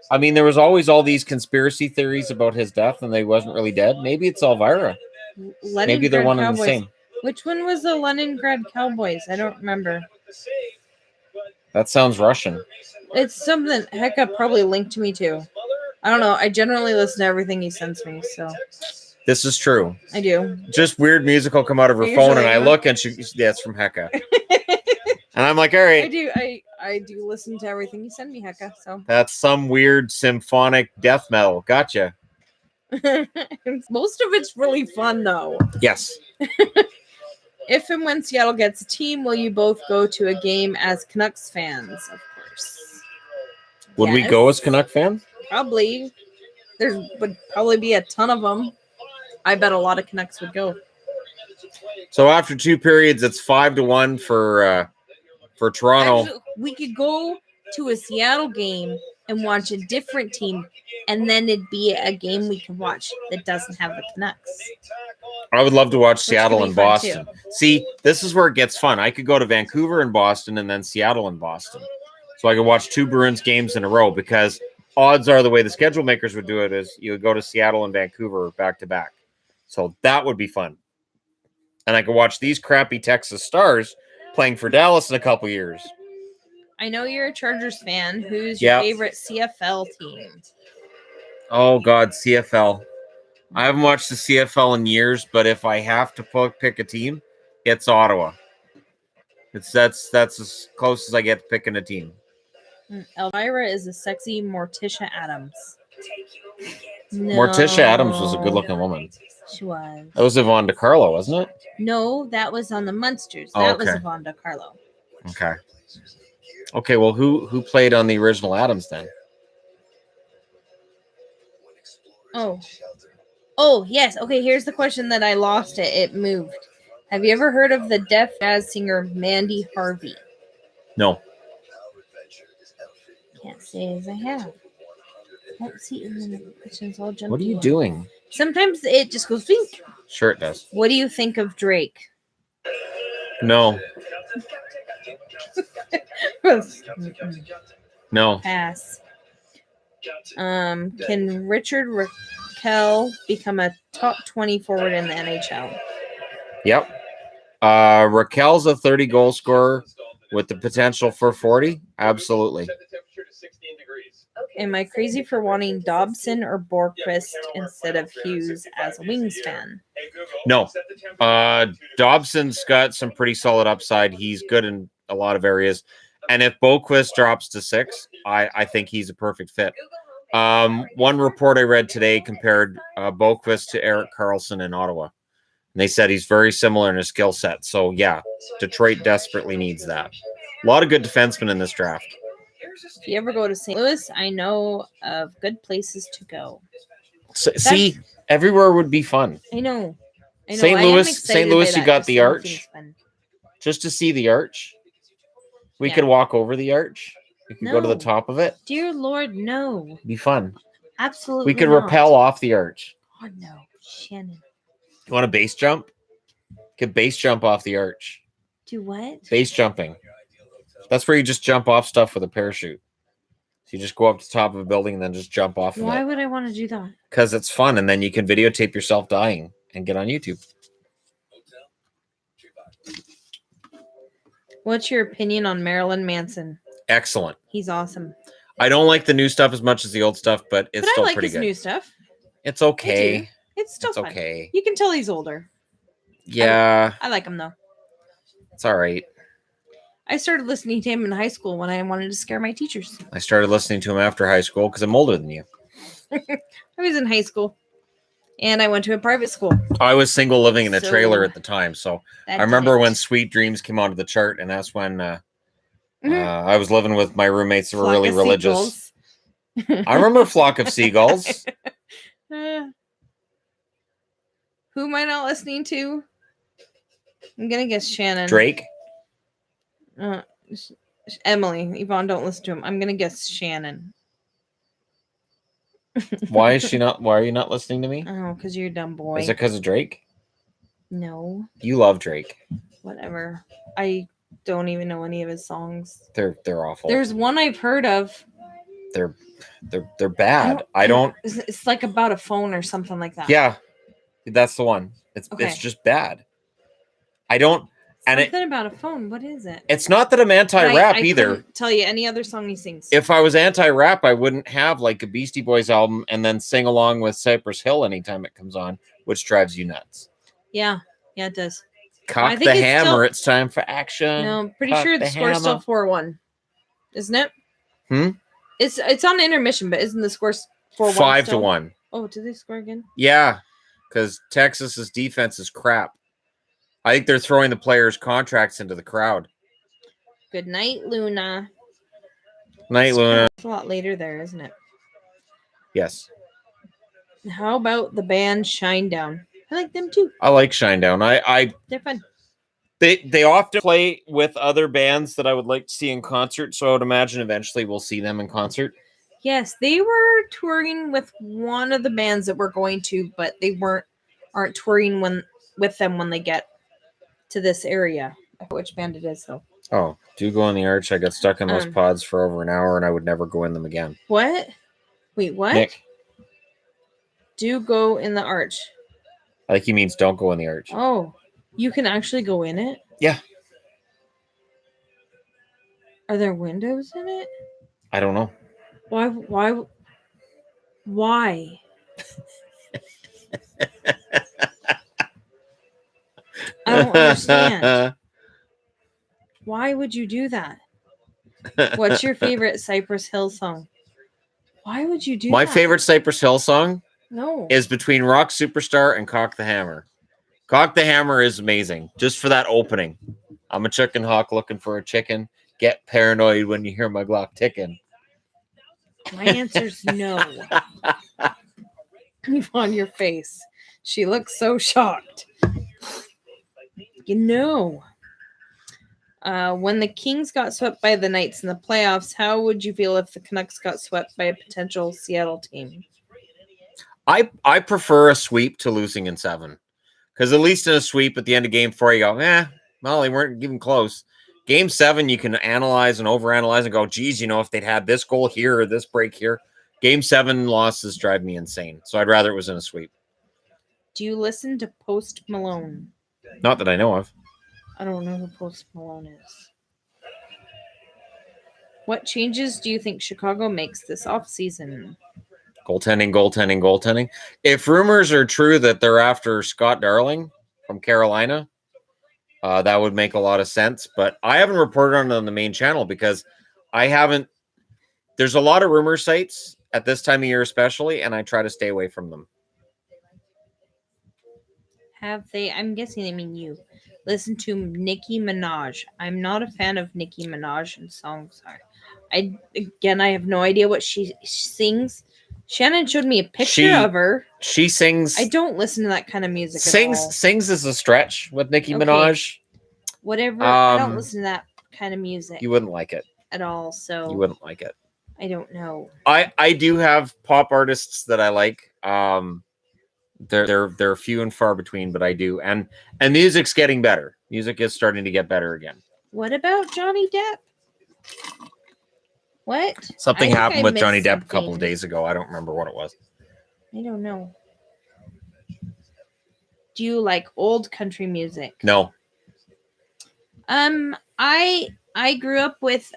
I mean, there was always all these conspiracy theories about his death and that he wasn't really dead. Maybe it's Elvira. Maybe they're one and the same. Which one was the Leningrad Cowboys? I don't remember. That sounds Russian. It's something Hecka probably linked to me too. I don't know. I generally listen to everything he sends me, so. This is true. I do. Just weird music will come out of her phone, and I look, and it's from Hecka. And I'm like, all right. I do listen to everything you send me, Hecka. So that's some weird symphonic death metal. Gotcha. Most of it's really fun, though. Yes. If and when Seattle gets a team, will you both go to a game as Canucks fans? Of course. Would we go as Canuck fans? Probably. There would probably be a ton of them. I bet a lot of Canucks would go. So after 2 periods, it's 5-1 for Toronto. Actually, we could go to a Seattle game and watch a different team, and then it'd be a game we can watch that doesn't have the Canucks. I would love to watch Seattle and Boston. See, this is where it gets fun. I could go to Vancouver and Boston and then Seattle and Boston. So I could watch 2 Bruins games in a row because odds are the way the schedule makers would do it is you would go to Seattle and Vancouver back to back. So that would be fun. And I could watch these crappy Texas Stars playing for Dallas in a couple years. I know you're a Chargers fan. Who's your favorite CFL team? Oh, God, CFL. I haven't watched the CFL in years, but if I have to pick a team, it's Ottawa. That's as close as I get to picking a team. Elvira is a sexy Morticia Adams. No. Morticia Adams was a good-looking woman. She was. That was Yvonne DiCarlo, wasn't it? No, that was on the Munsters. That was Yvonne DiCarlo. Okay. Okay, well, who played on the original Adams then? Oh, yes. Okay, here's the question that I lost it. It moved. Have you ever heard of the deaf jazz singer Mandy Harvey? No. Can't say as I have. Let's see. What are you doing? Sometimes it just goes pink. Sure it does. What do you think of Drake? No. No. Pass. Can Richard Raquel become a top 20 forward in the NHL? Yep. Raquel's a 30 goal scorer with the potential for 40. Absolutely. Am I crazy for wanting Dobson or Borqvist instead of Hughes as a Wings fan? No. Dobson's got some pretty solid upside. He's good in a lot of areas. And if Boquist drops to 6, I think he's a perfect fit. One report I read today compared Boquist to Eric Carlson in Ottawa. And they said he's very similar in his skill set. So, yeah, Detroit desperately needs that. A lot of good defensemen in this draft. If you ever go to St. Louis, I know of good places to go. So, see, everywhere would be fun. I know. St. Louis, you got the Arch. Just to see the Arch. We could walk over the Arch. We could go to the top of it. Dear Lord, no. It'd be fun. Absolutely We could not. rappel off the Arch. Oh, no. Shannon. You want a base jump? Could base jump off the Arch. Do what? Base jumping. That's where you just jump off stuff with a parachute. So you just go up to the top of a building and then just jump off of it. Why would I want to do that? Because it's fun, and then you can videotape yourself dying and get on YouTube. What's your opinion on Marilyn Manson? Excellent. He's awesome. I don't like the new stuff as much as the old stuff, but it's still pretty good. I like his new stuff. It's okay. It's still fun. Okay. You can tell he's older. Yeah. I like him though. It's all right. I started listening to him in high school when I wanted to scare my teachers. I started listening to him after high school because I'm older than you. I was in high school. And I went to a private school. I was single living in a trailer at the time. So I remember when Sweet Dreams came onto the chart, and that's when I was living with my roommates who were really religious. I remember Flock of Seagulls. Who am I not listening to? I'm going to guess Shannon. Drake? Emily. Yvonne, don't listen to him. I'm going to guess Shannon. Why are you not listening to me? Oh, because you're a dumb boy. Is it because of Drake? No. You love Drake. Whatever. I don't even know any of his songs. They're awful. There's one I've heard of. They're bad. I don't. It's like about a phone or something like that. Yeah, that's the one. It's just bad. I don't. Something about a phone. What is it? It's not that I'm anti-rap either. Couldn't tell you any other song he sings. If I was anti-rap, I wouldn't have like a Beastie Boys album and then sing along with Cypress Hill anytime it comes on, which drives you nuts. Yeah, it does. Cock the hammer. It's time for action. No, I'm pretty sure the score's still 4-1. Isn't it? It's on intermission, but isn't the score 4-1? 5-1. Oh, did they score again? Yeah, because Texas's defense is crap. I think they're throwing the players' contracts into the crowd. Good night, Luna. Night, Luna. It's a lot later there, isn't it? Yes. How about the band Shinedown? I like them too. I like Shinedown. They're fun. They often play with other bands that I would like to see in concert, so I would imagine eventually we'll see them in concert. Yes, they were touring with one of the bands that we're going to, but they aren't touring with them when they get to this area. I forget which band it is though. Oh, do go on the Arch. I got stuck in those pods for over an hour and I would never go in them again. What? Wait, what? Nick. Do go in the Arch. I think he means don't go in the Arch. Oh, you can actually go in it? Yeah. Are there windows in it? I don't know. Why? I don't understand. Why would you do that? What's your favorite Cypress Hill song? Why would you do that? My favorite Cypress Hill song No. is between Rock Superstar and Cock the Hammer. Cock the Hammer is amazing, just for that opening. I'm a chicken hawk looking for a chicken. Get paranoid when you hear my Glock ticking. My answer's no. On your face. She looks so shocked. You know. When the Kings got swept by the Knights in the playoffs, how would you feel if the Canucks got swept by a potential Seattle team? I prefer a sweep to losing in 7. Because at least in a sweep at the end of game 4, you go, well, they weren't even close. Game 7, you can analyze and overanalyze and go, geez, if they'd had this goal here or this break here. Game 7 losses drive me insane. So I'd rather it was in a sweep. Do you listen to Post Malone? Not that I know of. I don't know who Post Malone is. What changes do you think Chicago makes this offseason? Goaltending. If rumors are true that they're after Scott Darling from Carolina, That would make a lot of sense, but I haven't reported on it on the main channel because I haven't. There's a lot of rumor sites at this time of year, especially, and I try to stay away from them. Have they? I'm guessing they mean you. Listen to Nicki Minaj. I'm not a fan of Nicki Minaj and songs. I have no idea what she sings. Shannon showed me a picture of her. She sings. I don't listen to that kind of music at all. Sings is a stretch with Nicki Minaj. Whatever. I don't listen to that kind of music. You wouldn't like it at all. So you wouldn't like it. I don't know. I do have pop artists that I like. They're few and far between, but I do. And music's getting better. Music is starting to get better again. What about Johnny Depp? What? Something happened with Johnny Depp a couple of days ago. I don't remember what it was. I don't know. Do you like old country music? No. I grew up with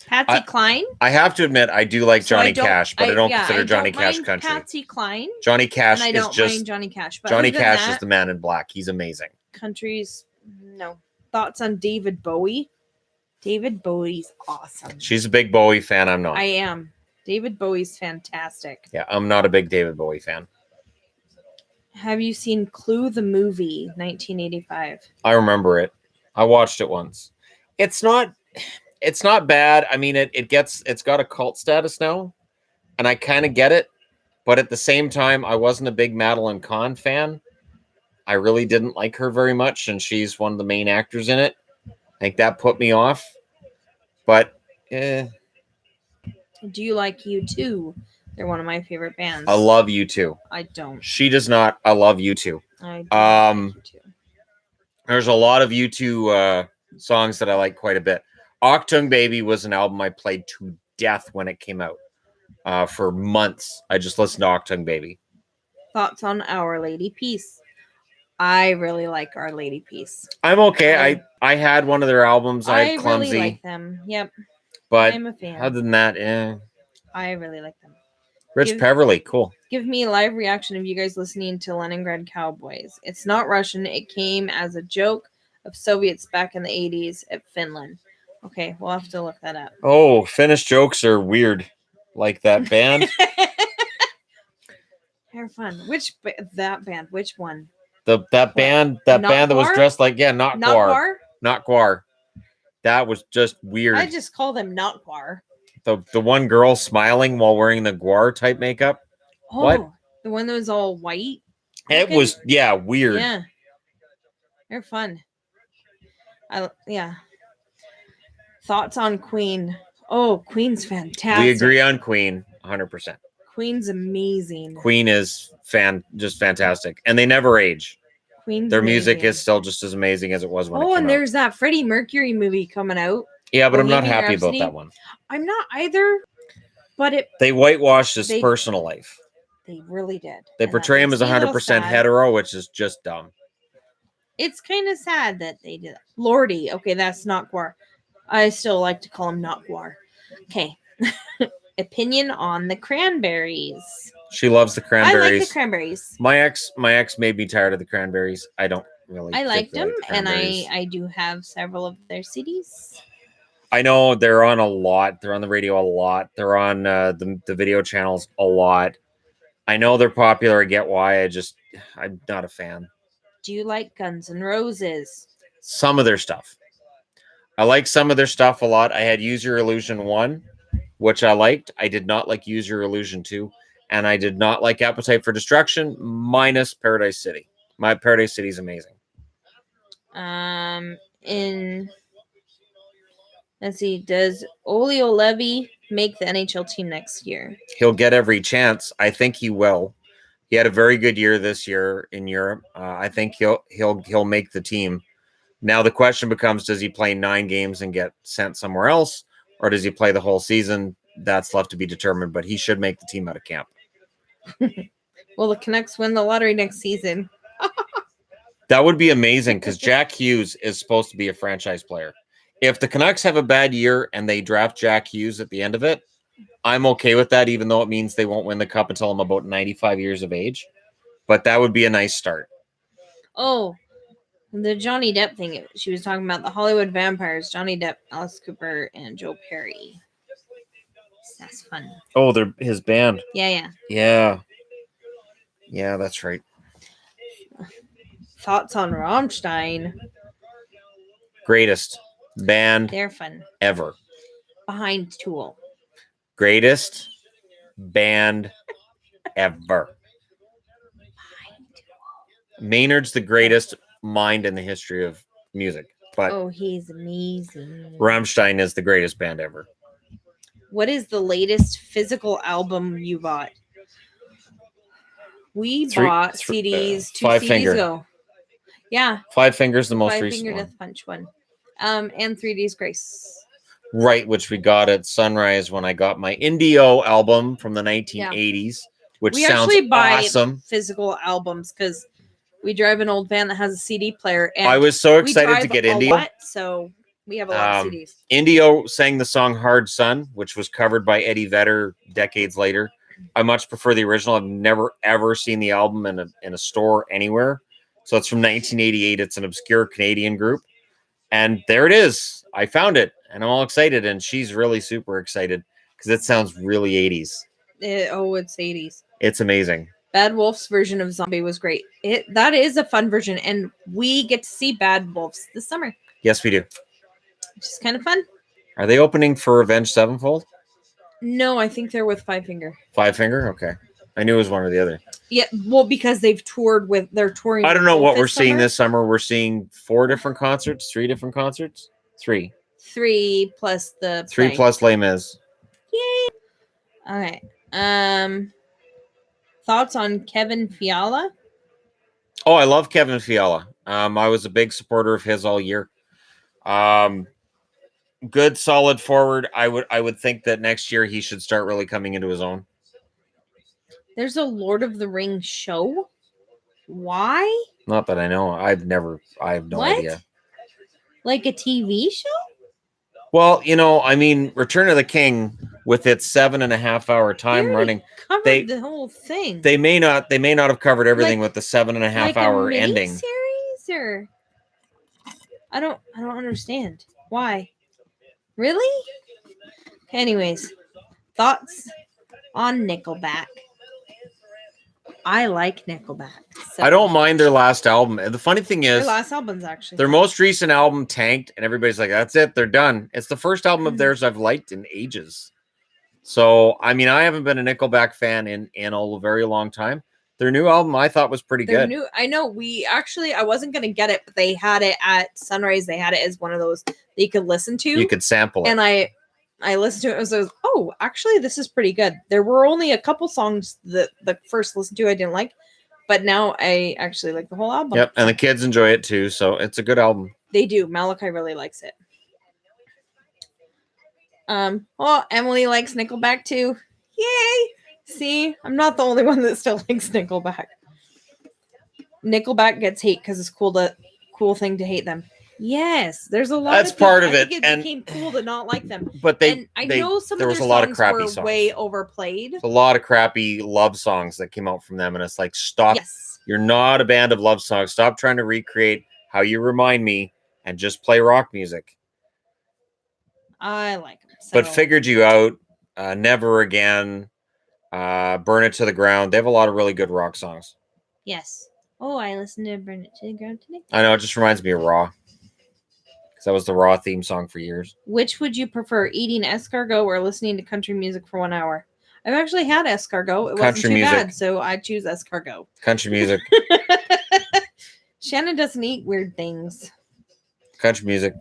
Patsy Cline. I have to admit I do like Johnny Cash, but I don't consider Johnny Cash country. Patsy Cline. Johnny Cash and I don't mind Johnny Cash. But Johnny Cash is the man in black. He's amazing. Countries, no. Thoughts on David Bowie? David Bowie's awesome. She's a big Bowie fan. I'm not. I am. David Bowie's fantastic. Yeah, I'm not a big David Bowie fan. Have you seen Clue the movie, 1985? I remember it. I watched it once. It's not bad. I mean, it's got a cult status now, and I kind of get it. But at the same time, I wasn't a big Madeline Kahn fan. I really didn't like her very much, and she's one of the main actors in it. I think that put me off. But do you like U2? They're one of my favorite bands. I love U2. I don't. She does not. I love U2. I don't like U2. There's a lot of U2 songs that I like quite a bit. Octung Baby was an album I played to death when it came out. For months, I just listened to Octung Baby. Thoughts on Our Lady Peace? I really like Our Lady Peace. I'm okay. I had one of their albums. I had Clumsy. Really like them. Yep. But I'm a fan. Other than that, I really like them. Rich Peverly, cool. Give me a live reaction of you guys listening to Leningrad Cowboys. It's not Russian. It came as a joke of Soviets back in the 80s at Finland. Okay, we'll have to look that up. Oh, Finnish jokes are weird. Like that band. They're fun. Which band? Which one? That band that was dressed like not Gwar. Not Gwar. That was just weird. I just call them not Gwar. The one girl smiling while wearing the Gwar type makeup. Oh, what? The one that was all white. It was weird. Yeah, they're fun. Thoughts on Queen? Oh, Queen's fantastic. We agree on Queen 100%. Queen's amazing. Queen is just fantastic, and they never age. Their music is still just as amazing as it was when it came out. Oh, and there's that Freddie Mercury movie coming out. Yeah, but I'm not happy about that one. I'm not either. But they whitewashed his personal life. They really did. They portray him as 100% hetero, which is just dumb. It's kind of sad that they did that. Lordy. Okay, that's not Gwar. I still like to call him not Gwar. Okay. Opinion on the Cranberries. She loves the Cranberries. I like the Cranberries. My ex made me tired of the Cranberries. I don't really. I liked them, and I do have several of their CDs. I know they're on a lot. They're on the radio a lot. They're on the video channels a lot. I know they're popular. I get why. I'm not a fan. Do you like Guns N' Roses? Some of their stuff. I like some of their stuff a lot. I had Use Your Illusion 1, which I liked. I did not like Use Your Illusion 2. And I did not like Appetite for Destruction minus Paradise City. My Paradise City is amazing. Let's see. Does Olio Levy make the NHL team next year? He'll get every chance. I think he will. He had a very good year this year in Europe. I think he'll make the team. Now the question becomes: does he play 9 games and get sent somewhere else, or does he play the whole season? That's left to be determined. But he should make the team out of camp. Will the Canucks win the lottery next season? That would be amazing because Jack Hughes is supposed to be a franchise player. If the Canucks have a bad year and they draft Jack Hughes at the end of it, I'm okay with that, even though it means they won't win the cup until I'm about 95 years of age. But that would be a nice start. Oh, The Johnny Depp thing, she was talking about the Hollywood vampires, Johnny Depp, Alice Cooper, and Joe Perry. That's fun. Oh, they're his band. Yeah. Yeah, that's right. Thoughts on Rammstein? Greatest band They're fun. ever. Behind Tool. Greatest band ever. Maynard's the greatest mind in the history of music. But he's amazing. Rammstein is the greatest band ever. What is the latest physical album you bought? We bought CDs 2 Five CDs Finger. ago. Yeah. Five Fingers, the most Five recent Finger one. Death Punch one. And 3 Days Grace. Right, which we got at Sunrise when I got my Indio album from the 1980s, which we sounds actually buy awesome. Physical albums because we drive an old van that has a CD player. And I was so excited to get Indio. So we have a lot of CDs. Indio sang the song Hard Sun, which was covered by Eddie Vedder decades later. I much prefer the original. I've never, ever seen the album in a store anywhere. So it's from 1988. It's an obscure Canadian group. And there it is. I found it. And I'm all excited. And she's really super excited because it sounds really 80s. It's 80s. It's amazing. Bad Wolf's version of Zombie was great. That is a fun version. And we get to see Bad Wolves this summer. Yes, we do. Which is kind of fun. Are they opening for Avenged Sevenfold? No, I think they're with Five Finger. Five Finger? Okay. I knew it was one or the other. Yeah, well, because they're touring. I don't know what we're summer. seeing this summer. We're seeing 4 different concerts, 3 different concerts, 3. 3 plus the 3 play. plus Les Mis. Yay! Okay. Thoughts on Kevin Fiala? Oh, I love Kevin Fiala. I was a big supporter of his all year. Good, solid forward. I would think that next year he should start really coming into his own. There's a Lord of the Rings show. Why? Not that I know. I have no idea. Like a TV show? Well, Return of the King with its 7.5-hour time running. Covered the whole thing. They may not have covered everything with the 7.5-hour ending. Series or I don't understand. Why? Really? Anyways, thoughts on Nickelback. I like Nickelback. So. I don't mind their last album. And the funny thing is, their last album's actually their most recent album tanked, and everybody's like, "That's it, they're done." It's the first album of theirs I've liked in ages. So, I haven't been a Nickelback fan in a very long time. Their new album I thought was pretty good. I know. I wasn't gonna get it, but they had it at Sunrise. They had it as one of those that you could listen to. You could sample it. And I listened to it and was oh, actually, this is pretty good. There were only a couple songs that the first listen to I didn't like, but now I actually like the whole album. Yep, and the kids enjoy it too, so it's a good album. They do. Malachi really likes it. Emily likes Nickelback too. Yay! See, I'm not the only one that still likes Nickelback. Nickelback gets hate because it's cool thing to hate them. Yes, there's a lot. That's of people, part of I think it, it became cool to not like them. But I know some there of was their a lot of songs crappy were songs. way overplayed. A lot of crappy love songs that came out from them, and it's like, stop. Yes. You're not a band of love songs. Stop trying to recreate How You Remind Me and just play rock music. I like them. So. But Figured You Out, Never Again, Burn It to the Ground. They have a lot of really good rock songs. Yes. Oh, I listened to Burn It to the Ground today. I know, it just reminds me of Raw. Because that was the Raw theme song for years. Which would you prefer, eating escargot or listening to country music for 1 hour? I've actually had escargot. It wasn't too bad, so I choose escargot. Country music. Shannon doesn't eat weird things. Country music.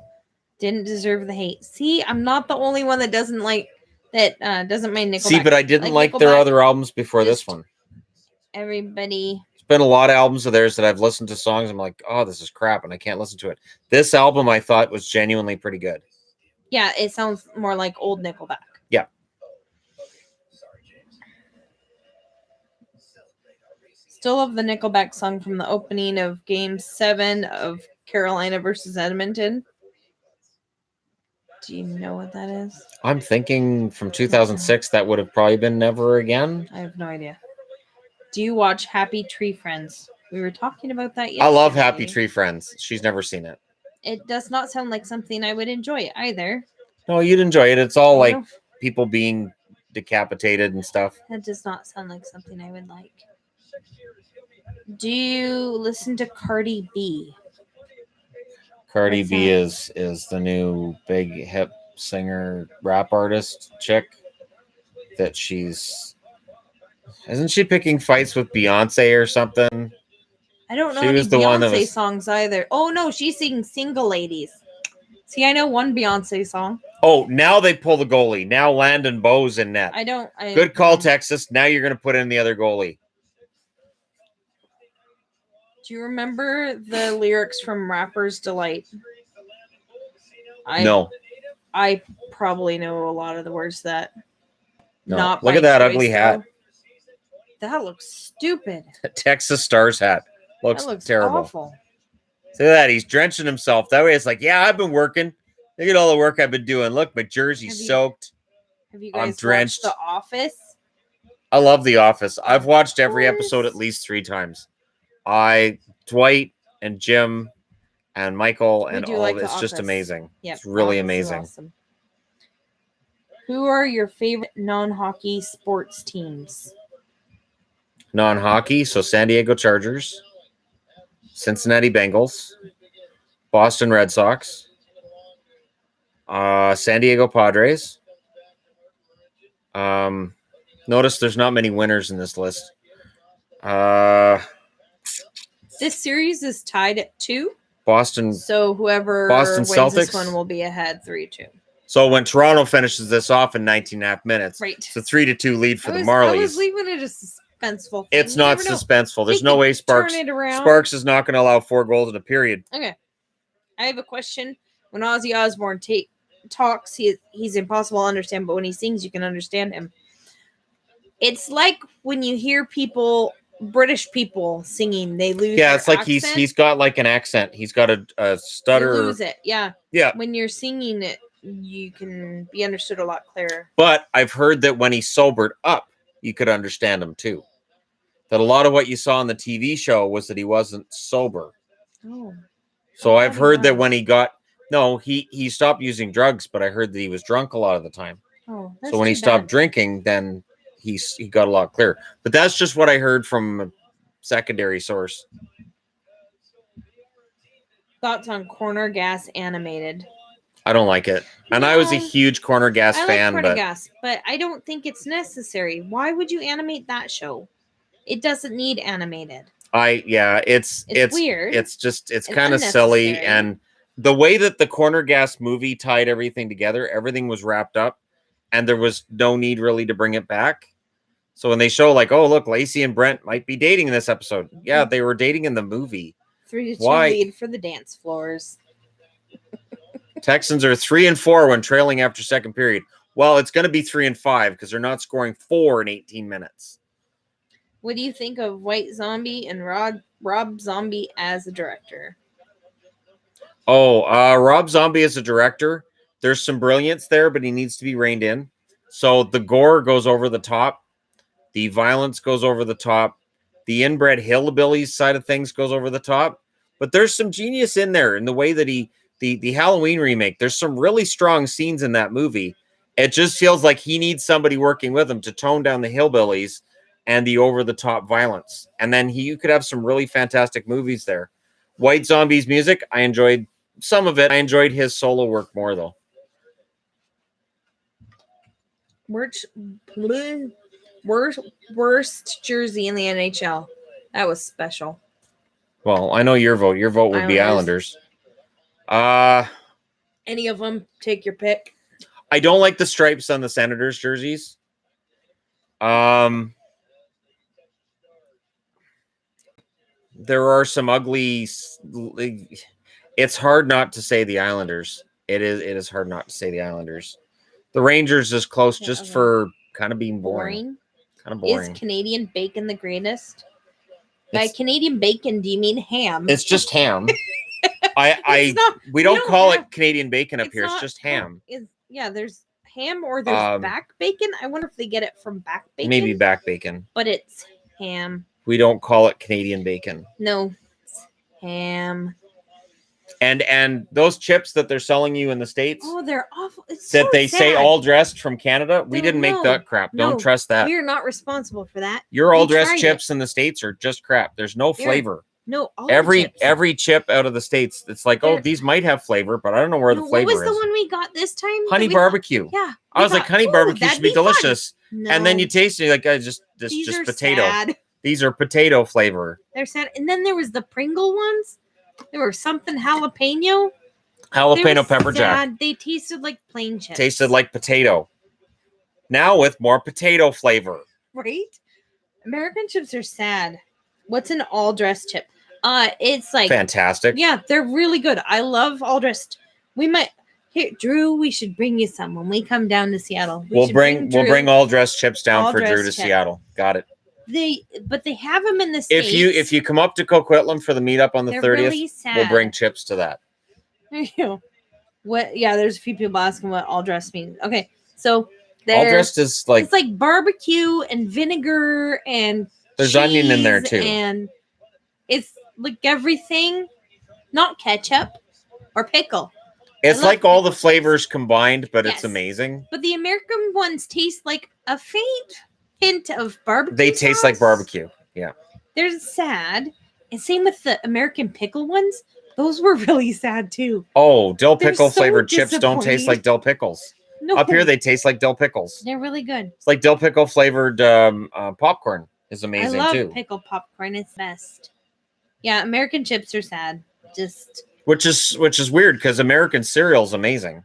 Didn't deserve the hate. See, I'm not the only one that doesn't mind Nickelback. See, but I didn't like their other albums before this one. Everybody. It's been a lot of albums of theirs that I've listened to songs. I'm like, oh, this is crap, and I can't listen to it. This album I thought was genuinely pretty good. Yeah, it sounds more like old Nickelback. Yeah. Still love the Nickelback song from the opening of Game 7 of Carolina versus Edmonton. Do you know what that is? I'm thinking from 2006, that would have probably been Never Again. I have no idea. Do you watch Happy Tree Friends? We were talking about that yesterday. I love Happy Tree Friends. She's never seen it. It does not sound like something I would enjoy either. No, you'd enjoy it. It's all like people being decapitated and stuff. That does not sound like something I would like. Do you listen to Cardi B? Cardi B is the new big hip singer rap artist chick that isn't she picking fights with Beyonce or something? I don't know any Beyonce songs either. Oh no, she's singing Single Ladies. See, I know one Beyonce song. Oh, now they pull the goalie. Now Landon Bowe's in net. Good call, Texas. Now you're going to put in the other goalie. Do you remember the lyrics from Rapper's Delight? No. I probably know a lot of the words that. No. Not look at that ugly hat. That looks stupid. Texas Stars hat. Looks terrible. Awful. See that? He's drenching himself. That way it's like, yeah, I've been working. Look at all the work I've been doing. Look, my jersey's soaked. Have you guys watched The Office? I love The Office. I've watched every episode at least 3 times. Dwight and Jim and Michael and all of it. It's just amazing. Yep, it's really amazing. Awesome. Who are your favorite non-hockey sports teams? Non-hockey, so San Diego Chargers, Cincinnati Bengals, Boston Red Sox, San Diego Padres. Notice there's not many winners in this list. This series is tied at 2. Boston. So whoever Boston wins Celtics. This one will be ahead 3-2. So when Toronto finishes this off in 19.5 minutes, right. It's a 3-2 lead for the Marlies. I was leaving it a suspenseful thing. It's not suspenseful. There's no way Sparks is not going to allow 4 goals in a period. Okay. I have a question. When Ozzy Osbourne talks, he's impossible to understand, but when he sings, you can understand him. It's like when you hear British people singing, they lose. Yeah, it's like accent. he's got like an accent. He's got a stutter. You lose it. Yeah. Yeah. When you're singing it, you can be understood a lot clearer. But I've heard that when he's sobered up, you could understand him too. That a lot of what you saw on the TV show was that he wasn't sober. Oh. So I've heard that when he stopped using drugs, but I heard that he was drunk a lot of the time. Oh. So when he stopped drinking, then he got a lot clearer. But that's just what I heard from a secondary source. Thoughts on Corner Gas animated? I don't like it. And I was a huge Corner Gas fan. Corner Gas, but I don't think it's necessary. Why would you animate that show? It doesn't need animated. It's weird. It's kind of silly. And the way that the Corner Gas movie tied everything together, everything was wrapped up and there was no need really to bring it back. So when they show like, oh, look, Lacey and Brent might be dating in this episode. Yeah, they were dating in the movie. 3-2 lead for the dance floors. Texans are 3-4 when trailing after second period. Well, it's going to be 3-5 because they're not scoring 4 in 18 minutes. What do you think of White Zombie and Rob Zombie as a director? Rob Zombie as a director, there's some brilliance there, but he needs to be reined in. So the gore goes over the top. The violence goes over the top. The inbred hillbillies side of things goes over the top. But there's some genius in there in the way that the Halloween remake, there's some really strong scenes in that movie. It just feels like he needs somebody working with him to tone down the hillbillies and the over-the-top violence. And then you could have some really fantastic movies there. White Zombie's music, I enjoyed some of it. I enjoyed his solo work more, though. Worst jersey in the NHL. That was special. Well, I know your vote. Your vote would be Islanders. Any of them, take your pick. I don't like the stripes on the Senators jerseys. There are some ugly. It's hard not to say the Islanders. It is hard not to say the Islanders. The Rangers is close for kind of being boring. Kind of boring. Is Canadian bacon the greatest? By Canadian bacon, do you mean ham? It's just ham. We don't call it Canadian bacon up here. It's just ham. There's ham or there's back bacon. I wonder if they get it from back bacon. Maybe back bacon. But it's ham. We don't call it Canadian bacon. No, it's ham. And those chips that they're selling you in the States, oh, they're awful. It's that so they sad. say all dressed from Canada. We didn't make that crap. Don't trust that. We're not responsible for that. Your all dressed chips in the States are just crap. There's no flavor. No, every chip out of the States, it's like, oh, these might have flavor, but I don't know where the flavor is. What was the one we got this time? Honey barbecue. Yeah. I was like, honey barbecue should be delicious. No. And then you taste it like, just potato. Sad. These are potato flavor. They're sad. And then there was the Pringle ones. There were something jalapeno. Jalapeno pepper jack. They tasted like plain chips. Tasted like potato. Now with more potato flavor. Right? American chips are sad. What's an all dressed chip? It's like fantastic. Yeah, they're really good. I love all dressed. We might here, Drew. We should bring you some when we come down to Seattle. We'll bring all dressed chips down for Drew to Seattle. Got it. They have them in the States. If you come up to Coquitlam for the meetup on the 30th, really we'll bring chips to that. What? Yeah, there's a few people asking what all dressed means. Okay, so all dressed is like it's like barbecue and vinegar and there's onion in there too, and it's like everything, not ketchup or pickle. It's like all the flavors combined, but it's amazing. But the American ones taste like a faint hint of barbecue. They taste like barbecue. Yeah. They're sad. And same with the American pickle ones. Those were really sad too. Oh, dill pickle flavored chips don't taste like dill pickles. No. Up here, they taste like dill pickles. They're really good. It's like dill pickle flavored popcorn is amazing too. I love pickle popcorn. It's best. Yeah, American chips are sad. Which is weird because American cereal is amazing.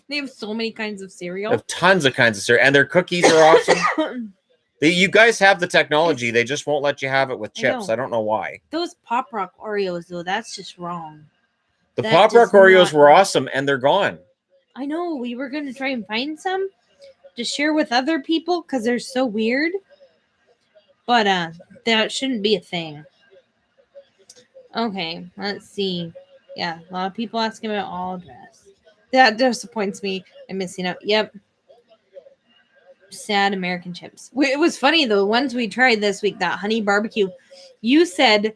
They have so many kinds of cereal. They have tons of kinds of cereal, and their cookies are awesome. You guys have the technology. They just won't let you have it with chips. I don't know why. Those Pop Rock Oreos, though, that's just wrong. The Pop Rock Oreos were awesome, and they're gone. I know. We were going to try and find some to share with other people because they're so weird. But that shouldn't be a thing. Okay, let's see. Yeah, a lot of people asking about all dress. That disappoints me. I'm missing out. Yep. Sad American chips. It was funny though. The ones we tried this week, that honey barbecue. You said,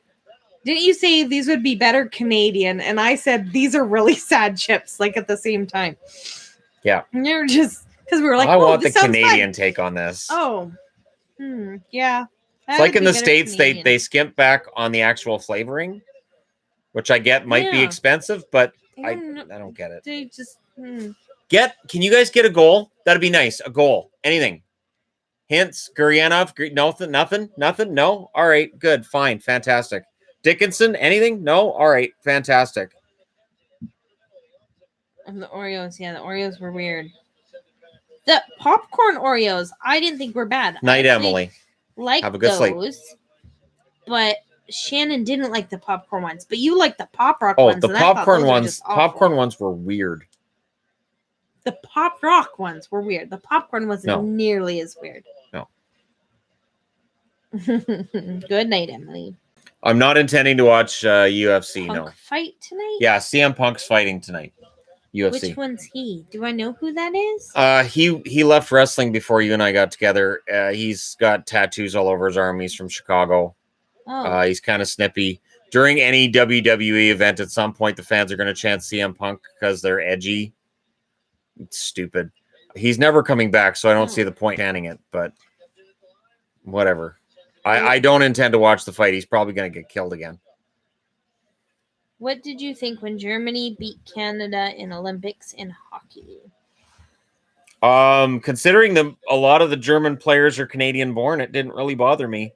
didn't you say these would be better Canadian? And I said these are really sad chips. Like at the same time. Yeah. And they're just because we were like, I want the Canadian take on this. Oh, yeah. It's like in the States, they skimp back on the actual flavoring, which I get might be expensive, but I don't get it. They just Can you guys get a goal? That'd be nice. A goal. Anything. Hints. Guryanov. Nothing. No. All right. Good. Fine. Fantastic. Dickinson. Anything? No. All right. Fantastic. And the Oreos. Yeah, the Oreos were weird. The popcorn Oreos, I didn't think were bad. Night, Emily. Have a good sleep. But Shannon didn't like the popcorn ones. But you like the Pop Rock ones. Oh, the popcorn ones. Popcorn ones were weird. The Pop Rock ones were weird. The popcorn wasn't nearly as weird. No. Good night, Emily. I'm not intending to watch UFC. Punk fight tonight? Yeah, CM Punk's fighting tonight. UFC. Which one's he? Do I know who that is? He left wrestling before you and I got together. He's got tattoos all over his arm. He's from Chicago. Oh. He's kind of snippy. During any WWE event, at some point, the fans are going to chant CM Punk because they're edgy. It's stupid. He's never coming back, so I don't see the point chanting it, but whatever. I don't intend to watch the fight. He's probably going to get killed again. What did you think when Germany beat Canada in Olympics in hockey? Considering a lot of the German players are Canadian born, it didn't really bother me.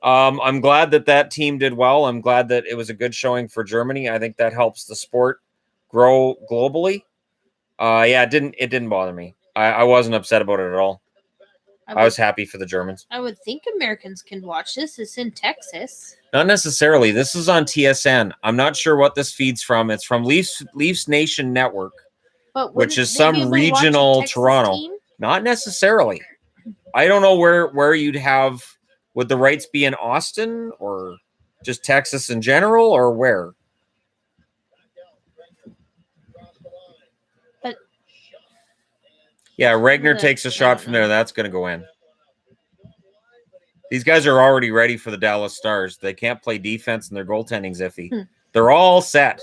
I'm glad that team did well. I'm glad that it was a good showing for Germany. I think that helps the sport grow globally. Yeah, it didn't bother me. I wasn't upset about it at all. I was happy for the Germans. I would think Americans can watch this. It's in Texas. Not necessarily. This is on TSN. I'm not sure what this feeds from. It's from Leafs Nation Network, which is some regional Toronto. Team? Not necessarily. I don't know where you'd have. Would the rights be in Austin or just Texas in general, or where? But yeah, Regner takes a shot from there. That's going to go in. These guys are already ready for the Dallas Stars. They can't play defense and their goaltending's iffy. They're all set.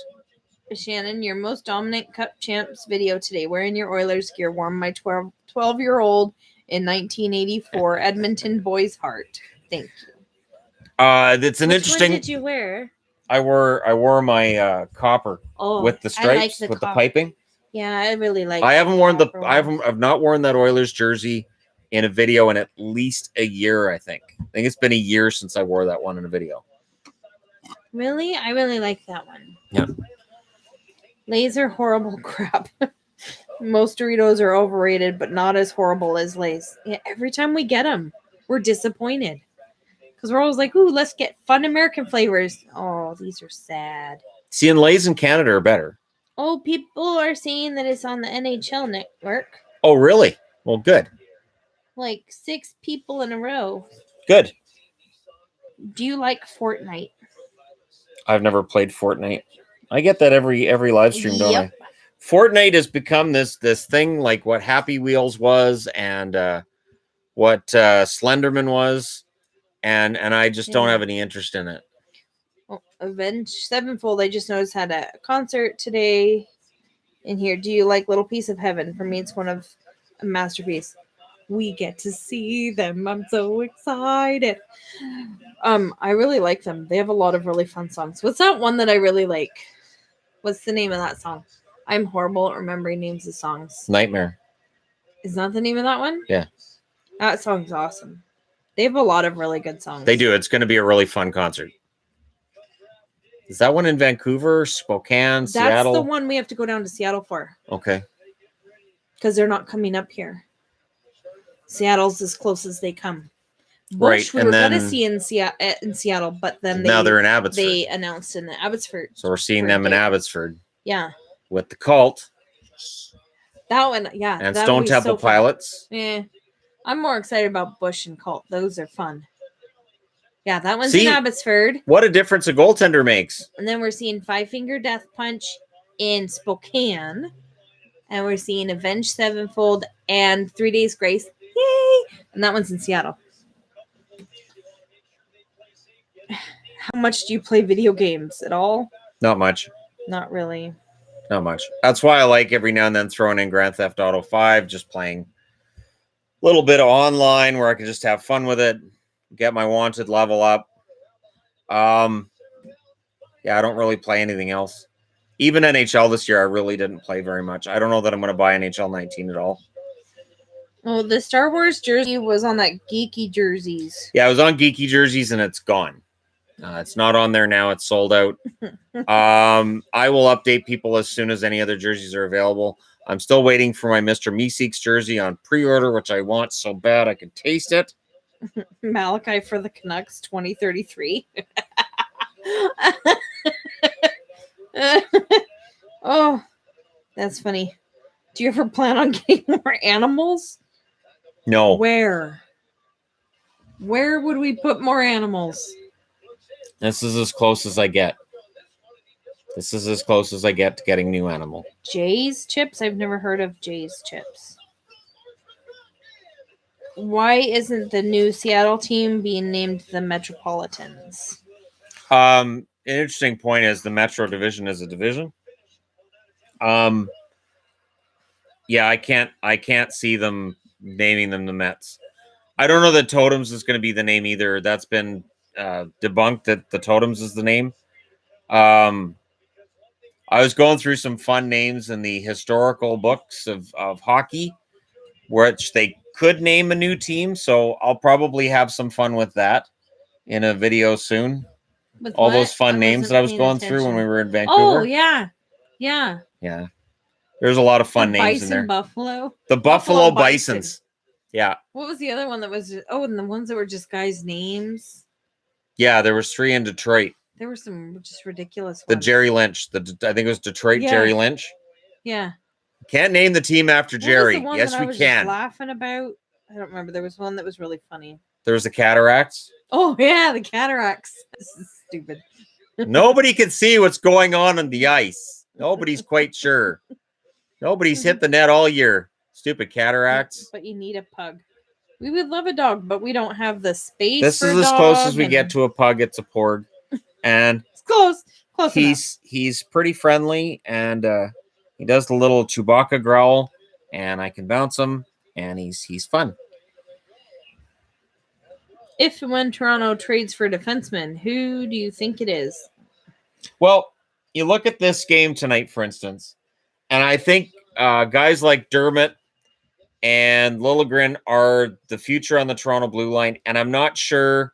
Shannon, your most dominant Cup Champs video today. Wearing your Oilers gear warmed my 12-year-old in 1984 Edmonton boy's heart. Thank you. That's an interesting. What did you wear? I wore my copper with the stripes, with the piping. Yeah, I really like. I haven't worn I've not worn that Oilers jersey in a video in at least a year. I think it's been a year since I wore that one in a video. Really, I really like that one. Yeah. Lay's are horrible crap. Most Doritos are overrated, but not as horrible as Lay's. Yeah, every time we get them, we're disappointed. Because we're always like, ooh, let's get fun American flavors. Oh, these are sad. See, and Lay's in Canada are better. Oh, people are saying that it's on the NHL network. Oh, really? Well, good. Like 6 people in a row. Good. Do you like Fortnite? I've never played Fortnite. I get that every live stream, don't I? Fortnite has become this thing like what Happy Wheels was and what Slenderman was, and I just don't have any interest in it. Well, Avenged Sevenfold, I just noticed, had a concert today in here. Do you like Little Piece of Heaven? For me, it's one of a masterpiece. We get to see them. I'm so excited. I really like them. They have a lot of really fun songs. What's that one that I really like? What's the name of that song? I'm horrible at remembering names of songs. Nightmare. Is that the name of that one? Yeah. That song's awesome. They have a lot of really good songs. They do. It's going to be a really fun concert. Is that one in Vancouver, Spokane, Seattle? That's the one we have to go down to Seattle for. Okay. Because they're not coming up here. Seattle's as close as they come. Bush, right, we were going to see in Seattle, but then now they're in Abbotsford. They announced in Abbotsford. So we're seeing them in Abbotsford. Yeah. With the Cult. That one, yeah. And Stone Temple Pilots. Yeah. I'm more excited about Bush and Cult. Those are fun. Yeah, that one's in Abbotsford. What a difference a goaltender makes. And then we're seeing Five Finger Death Punch in Spokane. And we're seeing Avenged Sevenfold and 3 Days Grace. Yay! And that one's in Seattle. How much do you play video games at all? Not much. Not really. Not much. That's why I like every now and then throwing in Grand Theft Auto 5, just playing a little bit of online where I can just have fun with it, get my wanted level up. Yeah, I don't really play anything else. Even NHL this year, I really didn't play very much. I don't know that I'm going to buy NHL 19 at all. Oh, the Star Wars jersey was on that Geeky Jerseys. Yeah, it was on Geeky Jerseys, and it's gone. It's not on there now. It's sold out. I will update people as soon as any other jerseys are available. I'm still waiting for my Mr. Meeseeks jersey on pre-order, which I want so bad I can taste it. Malachi for the Canucks 2033. Oh, that's funny. Do you ever plan on getting more animals? No. Where would we put more animals? This is as close as I get. This is as close as I get to getting new animal. Jay's Chips? I've never heard of Jay's Chips. Why isn't the new Seattle team being named the Metropolitans? An interesting point is the Metro Division is a division. Yeah, I can't see them naming them the Mets. I don't know that Totems is going to be the name either. That's been debunked that the Totems is the name. I was going through some fun names in the historical books of hockey, which they could name a new team. So I'll probably have some fun with that in a video soon. With all what? Those fun names that I was going through when we were in Vancouver. Oh, yeah. Yeah. Yeah. There's a lot of fun names in there. Buffalo. The Buffalo Bisons. Yeah. What was the other one that was? And the ones that were just guys' names. Yeah, there was 3 in Detroit. There were some just ridiculous ones. The Jerry Lynch. I think it was Detroit Jerry Lynch. Yeah. Can't name the team after Jerry. Yes, we can. Laughing about. I don't remember. There was one that was really funny. There was the Cataracts. Oh yeah, the Cataracts. This is stupid. Nobody can see what's going on the ice. Nobody's quite sure. Nobody's hit the net all year. Stupid Cataracts. But you need a pug. We would love a dog, but we don't have the space. This is as close as we get to a pug. It's a porg, and it's close. Close enough. He's pretty friendly, and he does the little Chewbacca growl, and I can bounce him, and he's fun. If and when Toronto trades for a defenseman, who do you think it is? Well, you look at this game tonight, for instance, and I think guys like Dermott and Liljegren are the future on the Toronto blue line, and I'm not sure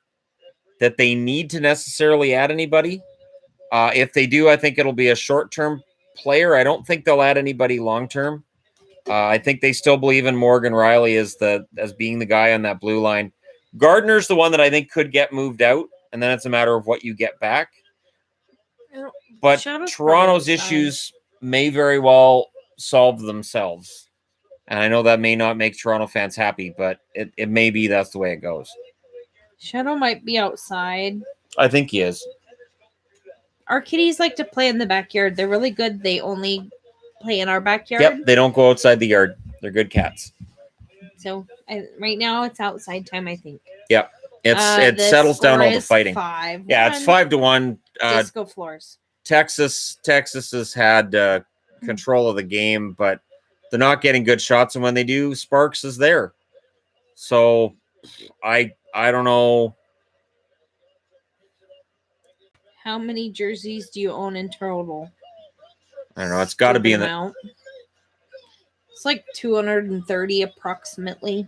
that they need to necessarily add anybody. If they do, I think it'll be a short-term player. I don't think they'll add anybody long-term. I think they still believe in Morgan Riley as being the guy on that blue line. Gardner's the one that I think could get moved out, and then it's a matter of what you get back. But Toronto's issues may very well solve themselves. And I know that may not make Toronto fans happy, but it may be that's the way it goes. Shadow might be outside. I think he is. Our kitties like to play in the backyard. They're really good. They only play in our backyard. Yep, they don't go outside the yard. They're good cats. So right now it's outside time, I think. Yep. It settles down all the fighting. 5-1. Yeah, it's 5-1. Disco floors. Texas has had control of the game, but they're not getting good shots, and when they do, Sparks is there. So I don't know. How many jerseys do you own in total? I don't know. It's got to be in the. It's like 230 approximately.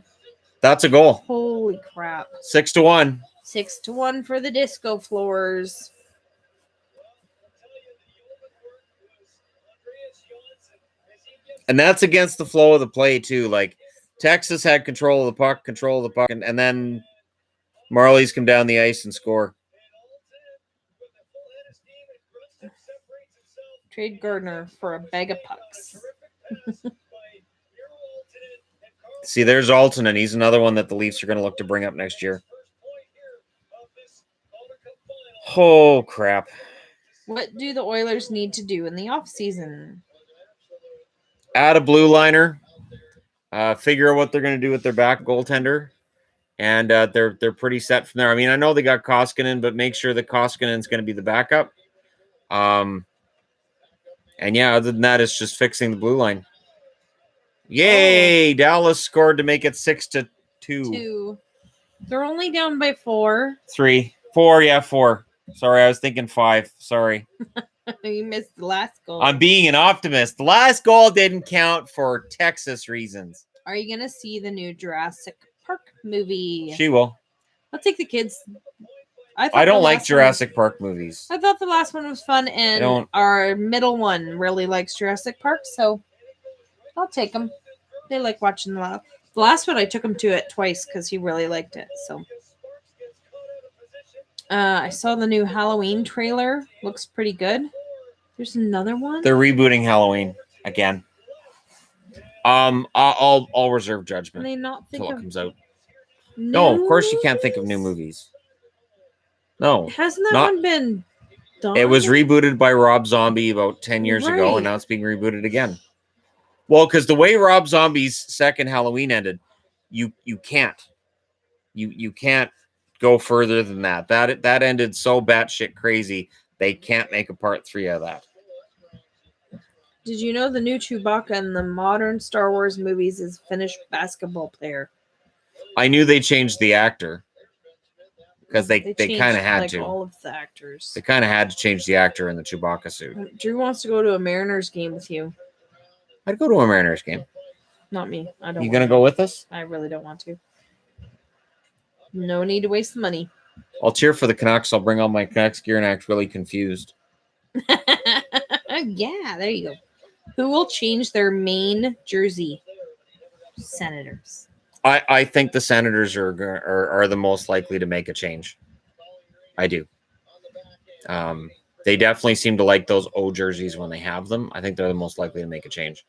That's a goal. Holy crap! 6-1. 6-1 for the disco floors. And that's against the flow of the play too. Like Texas had control of the puck, and then Marlies come down the ice and score. Trade Gardner for a bag of pucks. See, there's Alton, and he's another one that the Leafs are going to look to bring up next year. Oh, crap. What do the Oilers need to do in the offseason? Add a blue liner. Figure out what they're going to do with their back goaltender. And they're pretty set from there. I mean, I know they got Koskinen, but make sure that Koskinen's going to be the backup. And yeah, other than that, it's just fixing the blue line. Yay! Oh. Dallas scored to make it 6-2. 2. They're only down by 4. 3. 4, yeah, 4. Sorry, I was thinking 5. Sorry. You missed the last goal. I'm being an optimist. The last goal didn't count for Texas reasons. Are you going to see the new Jurassic Park movie? She will. I'll take the kids. I don't like Jurassic Park movies. I thought the last one was fun, and our middle one really likes Jurassic Park, so I'll take them. They like watching the last one. I took him to it twice because he really liked it. So I saw the new Halloween trailer. Looks pretty good. There's another one. They're rebooting Halloween again. I'll reserve judgment until it comes out. No, of course you can't think of new movies. No. Hasn't that one been done? It was rebooted by Rob Zombie about 10 years ago, and now it's being rebooted again. Well, because the way Rob Zombie's second Halloween ended, you can't. You can't go further than that. That ended so batshit crazy, they can't make a part 3 of that. Did you know the new Chewbacca in the modern Star Wars movies is a Finnish basketball player? I knew they changed the actor. Because they kind of had to. All of the actors. They kind of had to change the actor in the Chewbacca suit. Drew wants to go to a Mariners game with you. I'd go to a Mariners game. Not me. I don't. You gonna go with us? I really don't want to. No need to waste the money. I'll cheer for the Canucks. I'll bring all my Canucks gear and act really confused. Yeah, there you go. Who will change their main jersey? Senators. I think the Senators are the most likely to make a change. I do. They definitely seem to like those O jerseys when they have them. I think they're the most likely to make a change.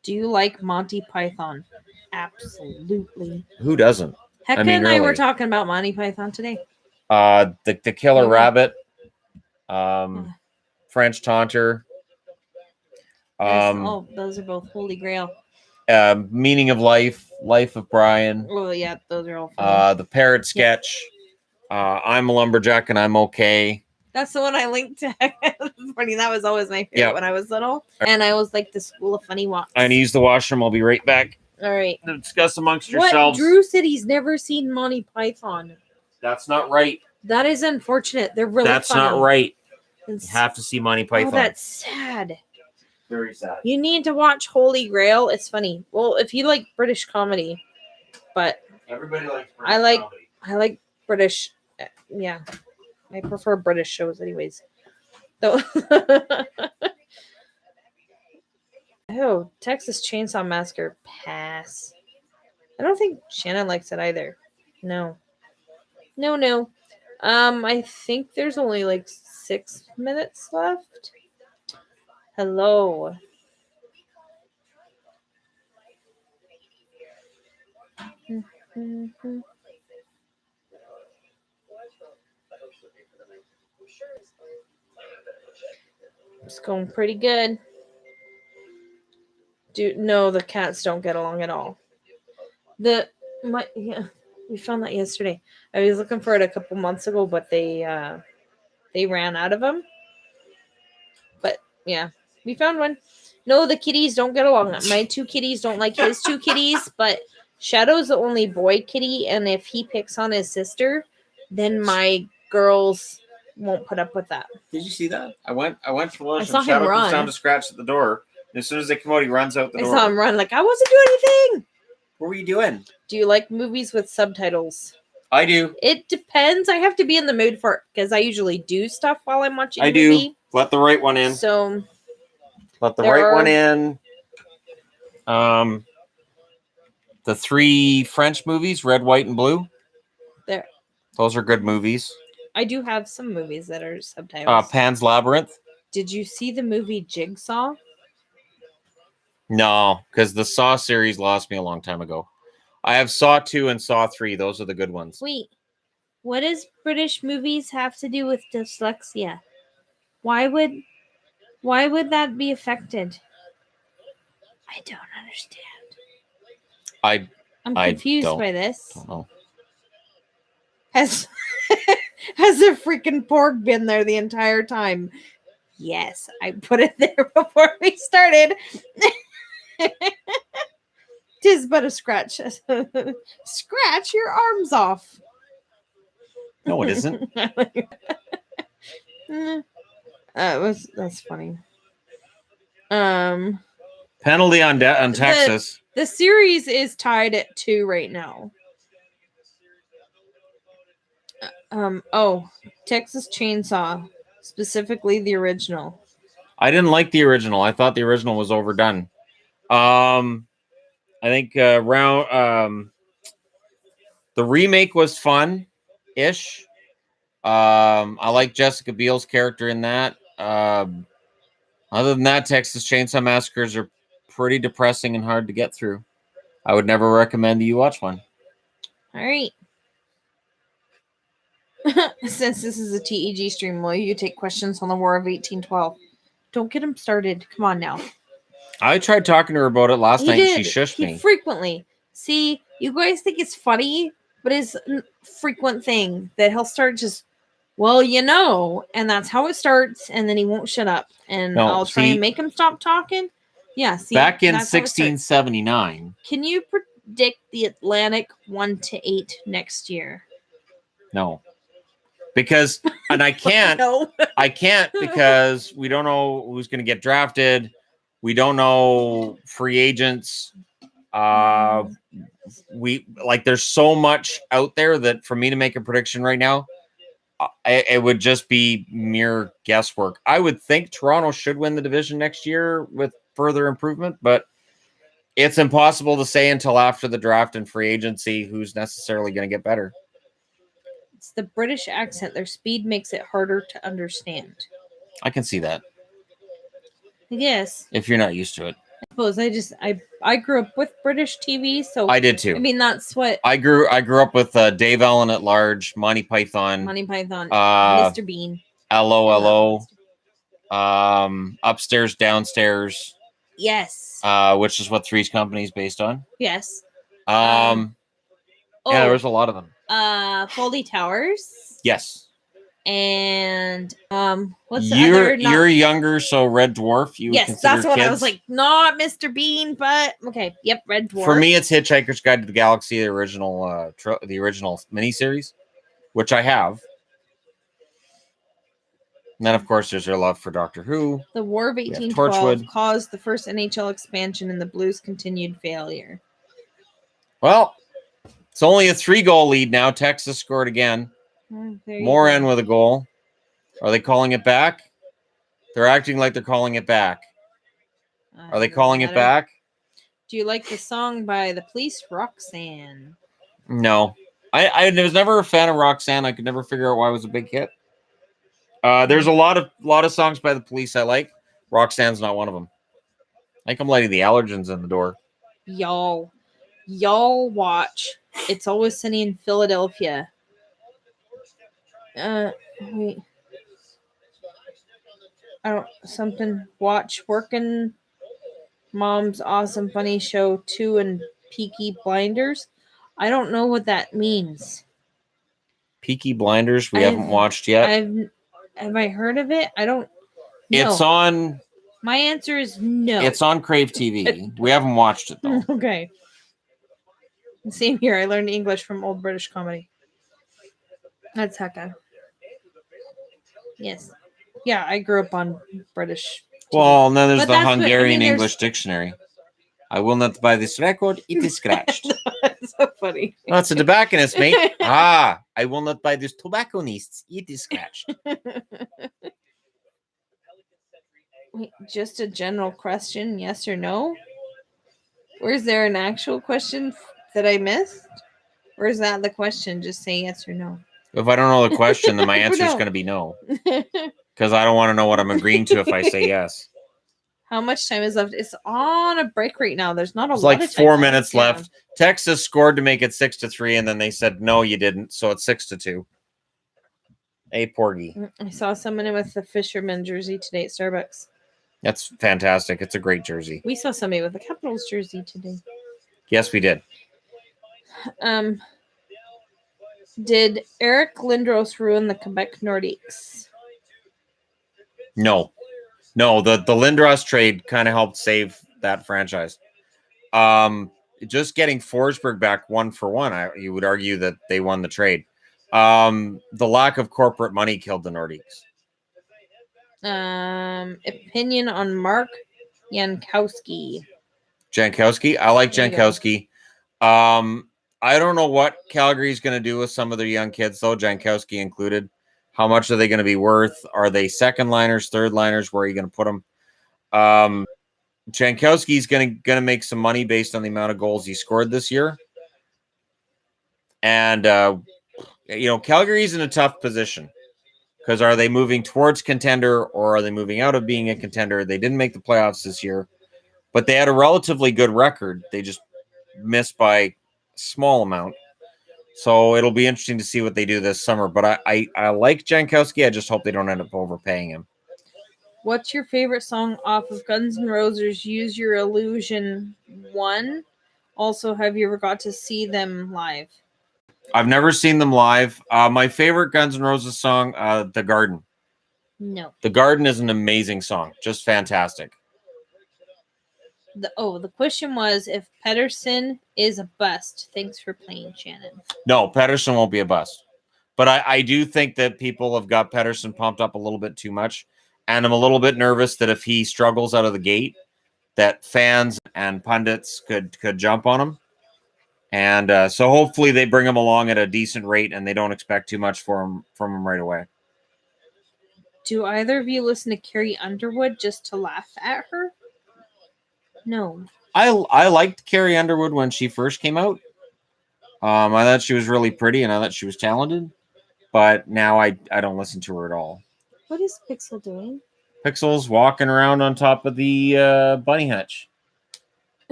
Do you like Monty Python? Absolutely. Who doesn't? Hecka and I were talking about Monty Python today. The Killer Rabbit, French Taunter. Those are both Holy Grail. Meaning of Life, Life of Brian. Oh yeah, those are all funny. The Parrot Sketch. I'm a Lumberjack and I'm okay. That's the one I linked to. Funny, that was always my favorite when I was little. And I was like the School of Funny Walks. I need to use the washroom. I'll be right back. All right. Discuss amongst yourselves. Drew said he's never seen Monty Python. That's not right. That is unfortunate. They're really That's funny. not right. You have to see Monty Python. Oh, that's sad. Very sad. You need to watch Holy Grail. It's funny. Well, if you like British comedy, but everybody likes British comedy. I like British. Yeah, I prefer British shows, anyways. So, oh, Texas Chainsaw Massacre, pass. I don't think Shannon likes it either. No. I think there's only like 6 minutes left. Hello. It's going pretty good. No, the cats don't get along at all. We found that yesterday. I was looking for it a couple months ago, but they ran out of them. But yeah, we found one. No, the kitties don't get along. My 2 kitties don't like his 2 kitties, but Shadow's the only boy kitty, and if he picks on his sister, then my girls won't put up with that. Did you see that? I went for lunch. I saw him Shadow run. comes down to scratch at the door. And as soon as they come out, he runs out the door. I saw him run like I wasn't doing anything. What were you doing? Do you like movies with subtitles? I do. It depends. I have to be in the mood for it because I usually do stuff while I'm watching a do. movie. Let the right one in. So let the right one in. The 3 French movies, Red, White, and Blue. Those are good movies. I do have some movies that are subtitles. Pan's Labyrinth. Did you see the movie Jigsaw? No, because the Saw series lost me a long time ago. I have Saw 2 and Saw 3. Those are the good ones. Wait, what does British movies have to do with dyslexia? Why would that be affected? I don't understand. I'm confused by this. Don't know. Has a freaking porg been there the entire time? Yes, I put it there before we started. Tis but a scratch. Scratch your arms off. No, it isn't. That's funny. Penalty on Texas. The series is tied at 2 right now. Texas Chainsaw, specifically the original. I didn't like the original. I thought the original was overdone. I think the remake was fun-ish. I like Jessica Biel's character in that. Other than that, Texas Chainsaw Massacres are pretty depressing and hard to get through. I would never recommend that you watch one. All right. Since this is a TEG stream, will you take questions on the War of 1812? Don't get him started. Come on now. I tried talking to her about it last night and she shushed me. Frequently. See, you guys think it's funny, but it's a frequent thing that he'll start just, and that's how it starts, and then he won't shut up. And I'll try and make him stop talking. Yeah, see. Back in 1679. Can you predict the Atlantic 1-8 next year? No. Because, and I can't, I can't because we don't know who's going to get drafted. We don't know free agents. There's so much out there that for me to make a prediction right now, it would just be mere guesswork. I would think Toronto should win the division next year with further improvement, but it's impossible to say until after the draft and free agency who's necessarily going to get better. It's the British accent. Their speed makes it harder to understand. I can see that. I guess. If you're not used to it. I suppose I grew up with British TV, so I did too. I mean, that's what I grew up with. Dave Allen at Large, Monty Python, Mr. Bean, LOLO, Upstairs, Downstairs. Yes. Which is what Three's Company is based on. Yes. Yeah, there was a lot of them. Foldy Towers. Yes. And what's the other? You're younger, so Red Dwarf. You yes, consider that's what kids. I was like. Not Mr. Bean, but okay. Yep, Red Dwarf. For me, it's Hitchhiker's Guide to the Galaxy, the original miniseries, which I have. And then, of course, there's their love for Doctor Who. The War of 1812 caused the first NHL expansion, and the Blues' continued failure. Well, it's only a 3-goal lead now. Texas scored again. Moran with a goal. Are they calling it back? They're acting like they're calling it back. Are they calling it back? Do you like the song by the Police, Roxanne? No. I was never a fan of Roxanne. I could never figure out why it was a big hit. There's a lot of songs by the Police I like. Roxanne's not one of them. I think I'm letting the allergens in the door. Y'all watch It's Always Sunny in Philadelphia. Wait. Watch Working Mom's Awesome Funny Show 2 and Peaky Blinders. I don't know what that means. Peaky Blinders we haven't watched yet. Have I heard of it? I don't know. It's on... My answer is no. It's on Crave TV. We haven't watched it, though. Okay. Same here. I learned English from old British comedy. That's Hecka. Yes. Yeah, I grew up on British TV. Well, and then there's the Hungarian English dictionary. I will not buy this record. It is scratched. That's so funny. No, it's a tobacconist, mate. I will not buy this tobacconist. It is scratched. Wait, just a general question, yes or no? Or is there an actual question that I missed? Or is that the question? Just say yes or no. If I don't know the question, then my answer is going to be no. Because I don't want to know what I'm agreeing to if I say yes. How much time is left? It's on a break right now. There's not a lot like of time 4 minutes left. Texas scored to make it 6-3, and then they said, no, you didn't. So it's 6-2. Hey, Porgy. I saw someone with the Fisherman jersey today at Starbucks. That's fantastic. It's a great jersey. We saw somebody with a Capitals jersey today. Yes, we did. Did Eric Lindros ruin the Quebec Nordiques? No. The Lindros trade kind of helped save that franchise. Just getting Forsberg back 1-for-1, you would argue that they won the trade. The lack of corporate money killed the Nordiques. Opinion on Mark Jankowski. Jankowski? I like Jankowski. I don't know what Calgary's going to do with some of their young kids, though, Jankowski included. How much are they going to be worth? Are they second liners, third liners? Where are you going to put them? Jankowski's going to make some money based on the amount of goals he scored this year. And, Calgary's in a tough position. Because are they moving towards contender or are they moving out of being a contender? They didn't make the playoffs this year, but they had a relatively good record. They just missed by a small amount. So it'll be interesting to see what they do this summer. But I like Jankowski. I just hope they don't end up overpaying him. What's your favorite song off of Guns N' Roses' Use Your Illusion 1? Also, have you ever got to see them live? I've never seen them live. My favorite Guns N' Roses song, The Garden. No. The Garden is an amazing song. Just fantastic. The question was if Pedersen is a bust. Thanks for playing, Shannon. No, Pedersen won't be a bust. But I do think that people have got Pedersen pumped up a little bit too much. And I'm a little bit nervous that if he struggles out of the gate, that fans and pundits could jump on him. And so hopefully they bring him along at a decent rate and they don't expect too much from him right away. Do either of you listen to Carrie Underwood just to laugh at her? No. I liked Carrie Underwood when she first came out. I thought she was really pretty and I thought she was talented. But now I don't listen to her at all. What is Pixel doing? Pixel's walking around on top of the bunny hutch.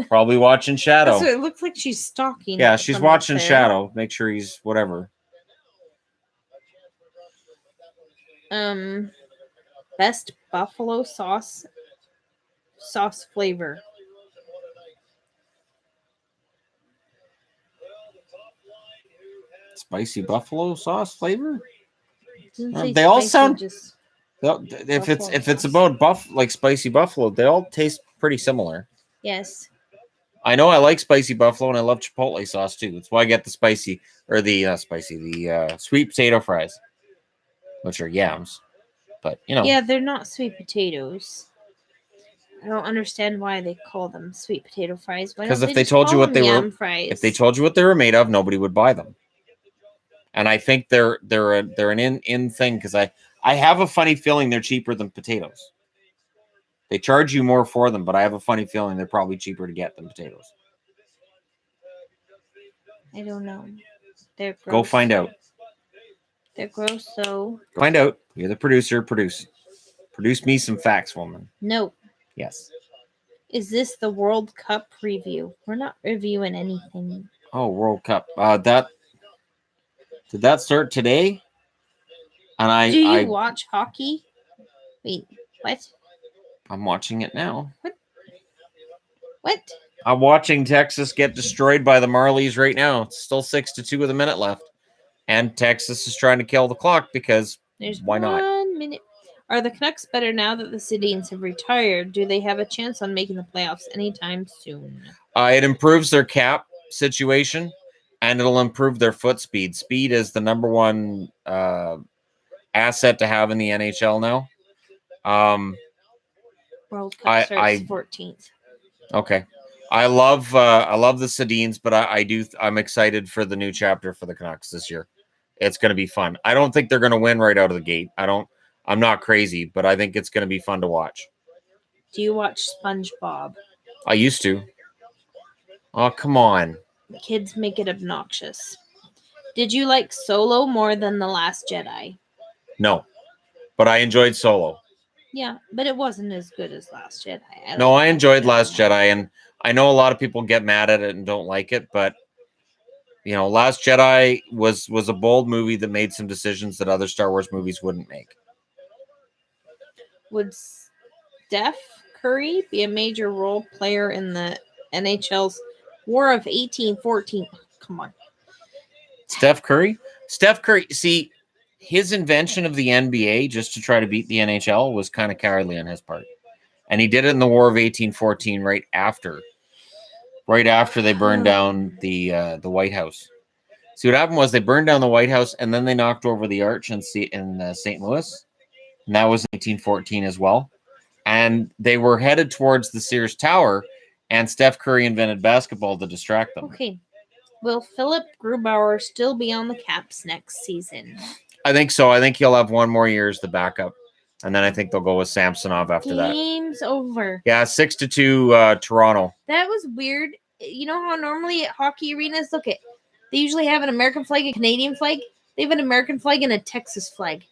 Probably watching Shadow. So it looks like she's stalking. Yeah, she's watching Shadow. Make sure he's whatever. Best buffalo sauce sauce flavor. Spicy buffalo sauce flavor? They all sound. Just if it's about like spicy buffalo, they all taste pretty similar. Yes. I know I like spicy buffalo and I love chipotle sauce too. That's why I get the spicy or the sweet potato fries, which are yams. But yeah, they're not sweet potatoes. I don't understand why they call them sweet potato fries. Because if they told you what they were, if they told you what they were made of, nobody would buy them. And I think they're an in thing because I have a funny feeling they're cheaper than potatoes. They charge you more for them, but I have a funny feeling they're probably cheaper to get than potatoes. I don't know. They're gross. Go find out. They're gross, so... Go find out. You're the producer. Produce me some facts, woman. No. Yes. Is this the World Cup review? We're not reviewing anything. Oh, World Cup. Did that start today? And Do you watch hockey? Wait, what? I'm watching it now. What? I'm watching Texas get destroyed by the Marlies right now. It's still 6-2 with a minute left. And Texas is trying to kill the clock because why not? 1 minute. Are the Canucks better now that the Sedins have retired? Do they have a chance on making the playoffs anytime soon? It improves their cap situation, and it'll improve their foot speed. Speed is the number one asset to have in the NHL now. World Cup starts 14th. Okay. I love the Sedins, but I'm excited for the new chapter for the Canucks this year. It's going to be fun. I don't think they're going to win right out of the gate. I'm not crazy, but I think it's going to be fun to watch. Do you watch SpongeBob? I used to. Oh, come on. The kids make it obnoxious. Did you like Solo more than The Last Jedi? No, but I enjoyed Solo. Yeah, but it wasn't as good as Last Jedi. I enjoyed Last Jedi, and I know a lot of people get mad at it and don't like it, but Last Jedi was a bold movie that made some decisions that other Star Wars movies wouldn't make. Would Steph Curry be a major role player in the NHL's War of 1814? Come on. Steph Curry? See, his invention of the NBA just to try to beat the NHL was kind of cowardly on his part. And he did it in the War of 1814 right after they burned down the White House. See, what happened was they burned down the White House and then they knocked over the arch in St. Louis. And that was 1814 as well. And they were headed towards the Sears Tower, and Steph Curry invented basketball to distract them. Okay. Will Philip Grubauer still be on the Caps next season? I think so. I think he'll have one more year as the backup. And then I think they'll go with Samsonov after that. Game's over. Yeah, 6-2 Toronto. That was weird. You know how normally at hockey arenas, they usually have an American flag, a Canadian flag? They have an American flag and a Texas flag.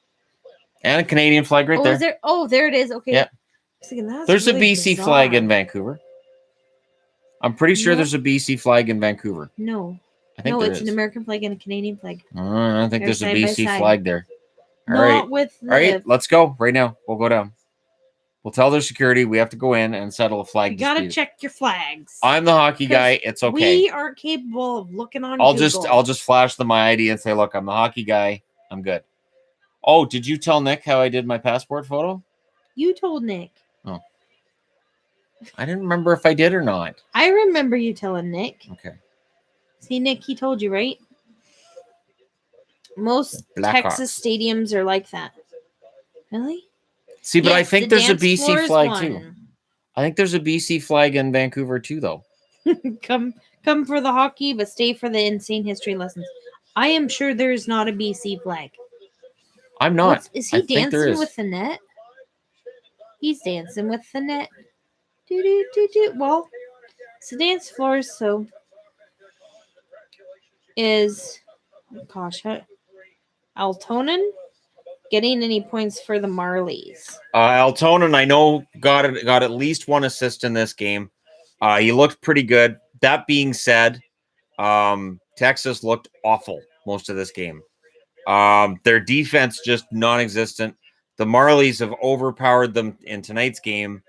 And a Canadian flag right there. Is there? Oh, there it is. Okay. Yeah. There's really a BC bizarre. flag in Vancouver. I'm pretty sure there's a BC flag in Vancouver. No. I think it's an American flag and a Canadian flag. I don't think there's a BC flag there. All right, let's go right now. We'll go down. We'll tell their security we have to go in and settle a flag dispute. You gotta check your flags. I'm the hockey guy. It's okay. We aren't capable of looking on I'll Google. just flash them my ID and say, look, I'm the hockey guy. I'm good. Oh, did you tell Nick how I did my passport photo? You told Nick. Oh. I didn't remember if I did or not. I remember you telling Nick. Okay. See, Nick, he told you, right? Most Texas stadiums are like that. Really? See, but I think there's a BC flag too. I think there's a BC flag in Vancouver too, though. Come for the hockey, but stay for the insane history lessons. I am sure there's not a BC flag. I'm not. Is he dancing with the net? He's dancing with the net. Do. Well, it's the dance floor, so is Altonen getting any points for the Marlies? Altonen, I know, got at least one assist in this game. He looked pretty good. That being said, Texas looked awful most of this game. Their defense just non-existent. The Marlies have overpowered them in tonight's game.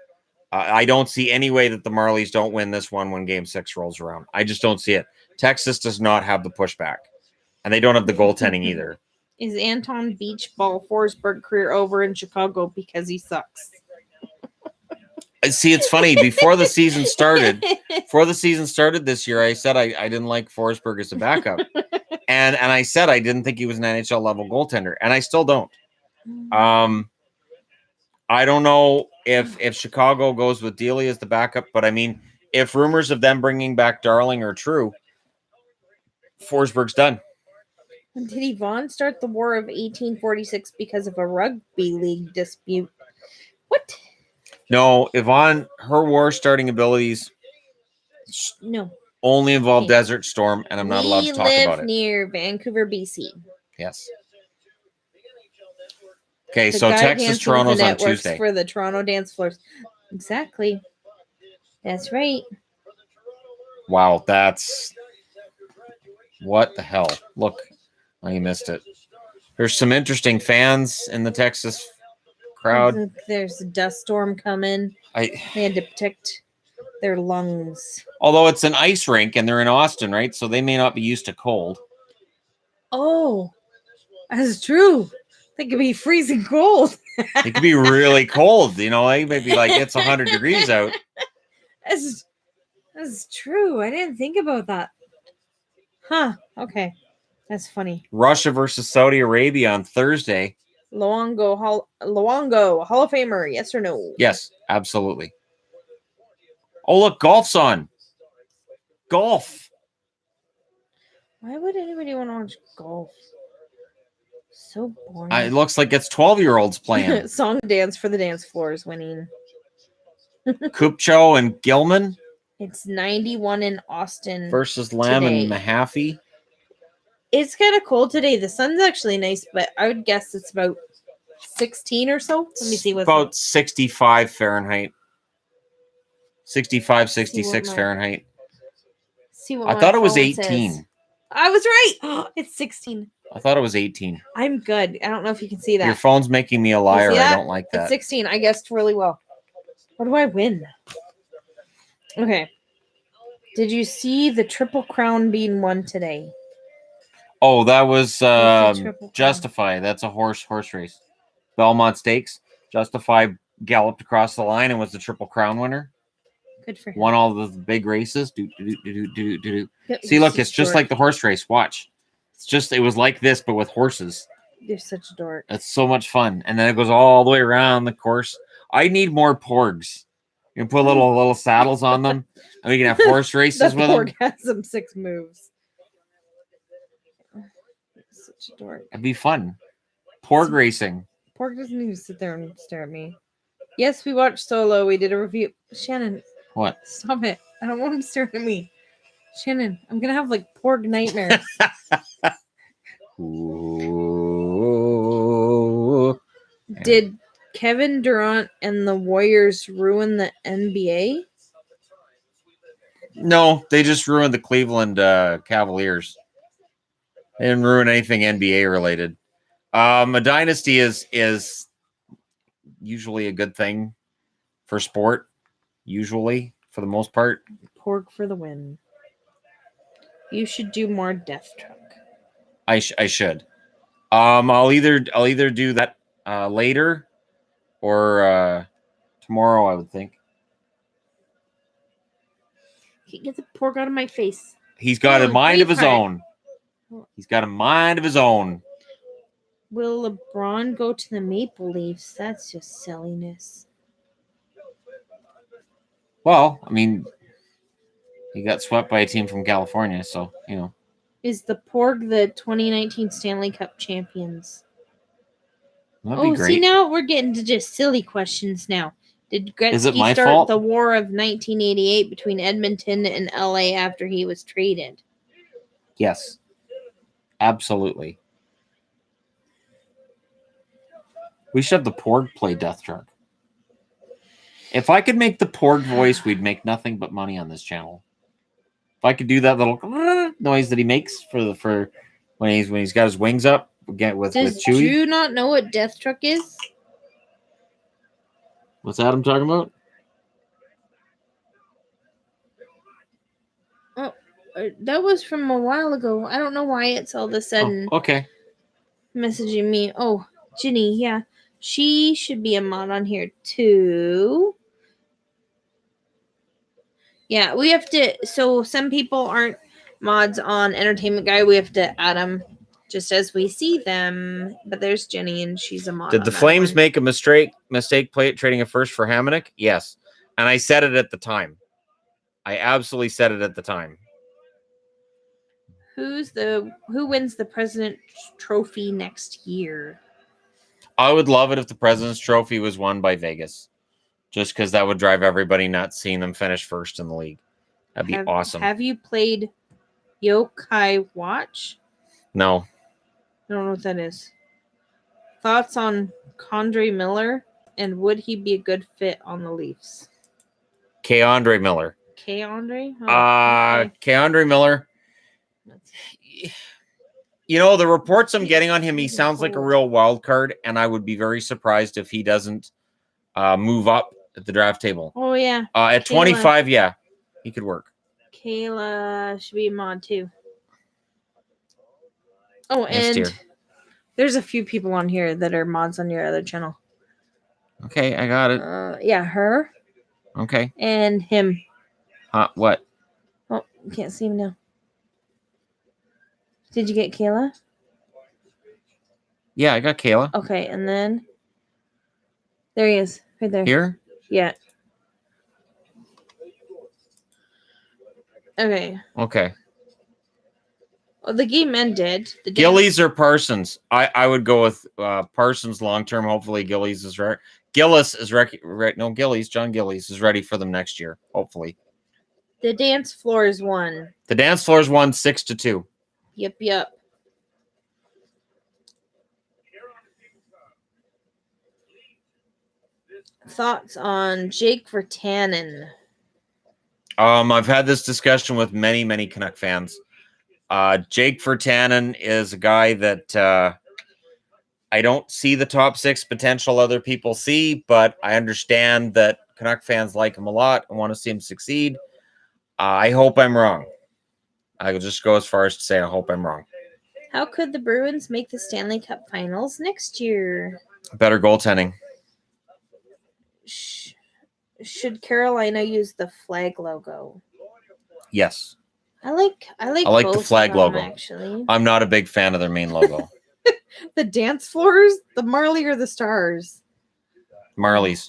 I don't see any way that the Marlies don't win this one when Game 6 rolls around. I just don't see it. Texas does not have the pushback, and they don't have the goaltending either. Is Anton Beachball Forsberg career over in Chicago because he sucks? See, it's funny. Before the season started this year, I said I didn't like Forsberg as a backup, and I said I didn't think he was an NHL level goaltender, and I still don't. I don't know if Chicago goes with Dealey as the backup, but I mean, if rumors of them bringing back Darling are true, Forsberg's done. Did Yvonne start the War of 1846 because of a rugby league dispute? What? No, Yvonne, her war starting abilities only involve Desert Storm, and I'm not allowed to talk about it. Near Vancouver, BC. Yes. Okay, so Texas, Toronto's on Tuesday. For the Toronto dance floors. Exactly. That's right. Wow, that's... What the hell? Look, you missed it. There's some interesting fans in the Texas crowd. There's a dust storm coming. They had to protect their lungs. Although it's an ice rink and they're in Austin, right? So they may not be used to cold. Oh, that's true. They could be freezing cold. It could be really cold. You know, it might be like it's 100 degrees out. That's true. I didn't think about that. Huh. Okay. That's funny. Russia versus Saudi Arabia on Thursday. Luongo, Hall of Famer, yes or no? Yes, absolutely. Oh, look, golf's on. Golf. Why would anybody want to watch golf? So boring. It looks like it's 12-year-olds playing. Song dance for the dance floors winning. Kupcho and Gilman. It's 91 in Austin. Versus Lamb and Mahaffey. It's kind of cold today. The sun's actually nice, but I would guess it's about 16 or so. Let me see what's about 65 Fahrenheit. 65, 66 Fahrenheit. See what I thought it was 18. Says. I was right. It's 16. I thought it was 18. I'm good. I don't know if you can see that. Your phone's making me a liar. I don't like that. It's 16. I guessed really well. What do I win? Okay. Did you see the Triple Crown being won today? Oh, that was Justify. That's a horse race. Belmont Stakes. Justify galloped across the line and was the Triple Crown winner. Good for him. Won all the big races. See, look, it's just like the horse race. Watch. It was like this, but with horses. You're such a dork. It's so much fun. And then it goes all the way around the course. I need more porgs. You can put little saddles on them, and we can have horse races with them. Porg has some 6 moves. Such a dork. It'd be fun. Porg racing. Porg doesn't even sit there and stare at me. Yes, we watched Solo. We did a review. Shannon. What? Stop it. I don't want him staring at me. Shannon, I'm going to have like Porg nightmares. Ooh. Did Kevin Durant and the Warriors ruin the NBA? No, they just ruined the Cleveland Cavaliers. They didn't ruin anything NBA related. A dynasty is usually a good thing for sport. Usually, for the most part. Porg for the win. You should do more Death Truck. I should. I'll either do that later or tomorrow, I would think. Get the pork out of my face. He's got a mind of his own. He's got a mind of his own. Will LeBron go to the Maple Leafs? That's just silliness. Well, I mean, he got swept by a team from California, so, you know. Is the Porg the 2019 Stanley Cup champions? That'd be great. See, now we're getting to just silly questions now. Did Gretzky start the war of 1988 between Edmonton and LA after he was traded? Yes. Absolutely. We should have the Porg play Death Truck. If I could make the Porg voice, we'd make nothing but money on this channel. If I could do that little noise that he makes for when he's got his wings up, again with Chewie. Does Drew not know what Death Truck is? What's Adam talking about? That was from a while ago. I don't know why it's all of a sudden okay. messaging me. Oh, Ginny, yeah. She should be a mod on here too. Yeah, we have to. So some people aren't mods on Entertainment Guy. We have to add them just as we see them. But there's Jenny, and she's a mod. Did the Flames make a mistake trading a first for Hamonic? Yes, and I said it at the time. I absolutely said it at the time. Who wins the President's Trophy next year? I would love it if the President's Trophy was won by Vegas, just because that would drive everybody nuts seeing them finish first in the league. That'd be awesome. Have you played Yokai Watch? No. I don't know what that is. Thoughts on Condre Miller, and would he be a good fit on the Leafs? K-Andre Miller. K-Andre? Oh, okay. K-Andre Miller. You know, the reports I'm getting on him, he sounds like a real wild card, and I would be very surprised if he doesn't move up at the draft table. Oh, yeah. At 25, yeah, he could work. Kayla should be a mod, too. Oh, and there's a few people on here that are mods on your other channel. Okay, I got it. Yeah, her. Okay. And him. What? Oh, you can't see him now. Did you get Kayla? Yeah, I got Kayla. Okay, and then there he is, right there. Here? Yeah. Okay. Okay. Well, the game ended. Gillies or Parsons? I would go with Parsons long term. Hopefully, Gillies is right. Gillis is right. No, Gillies. John Gillies is ready for them next year. Hopefully. The dance floor is won. The dance floor is won 6-2. Yep. Thoughts on Jake Virtanen? I've had this discussion with many Canuck fans. Jake Virtanen is a guy that I don't see the top 6 potential other people see, but I understand that Canuck fans like him a lot and want to see him succeed. I hope I'm wrong. I will just go as far as to say I hope I'm wrong. How could the Bruins make the Stanley Cup Finals next year? Better goaltending. Should Carolina use the flag logo? Yes. I like the flag logo. Actually, I'm not a big fan of their main logo. The dance floors, the Marley or the Stars? Marlies.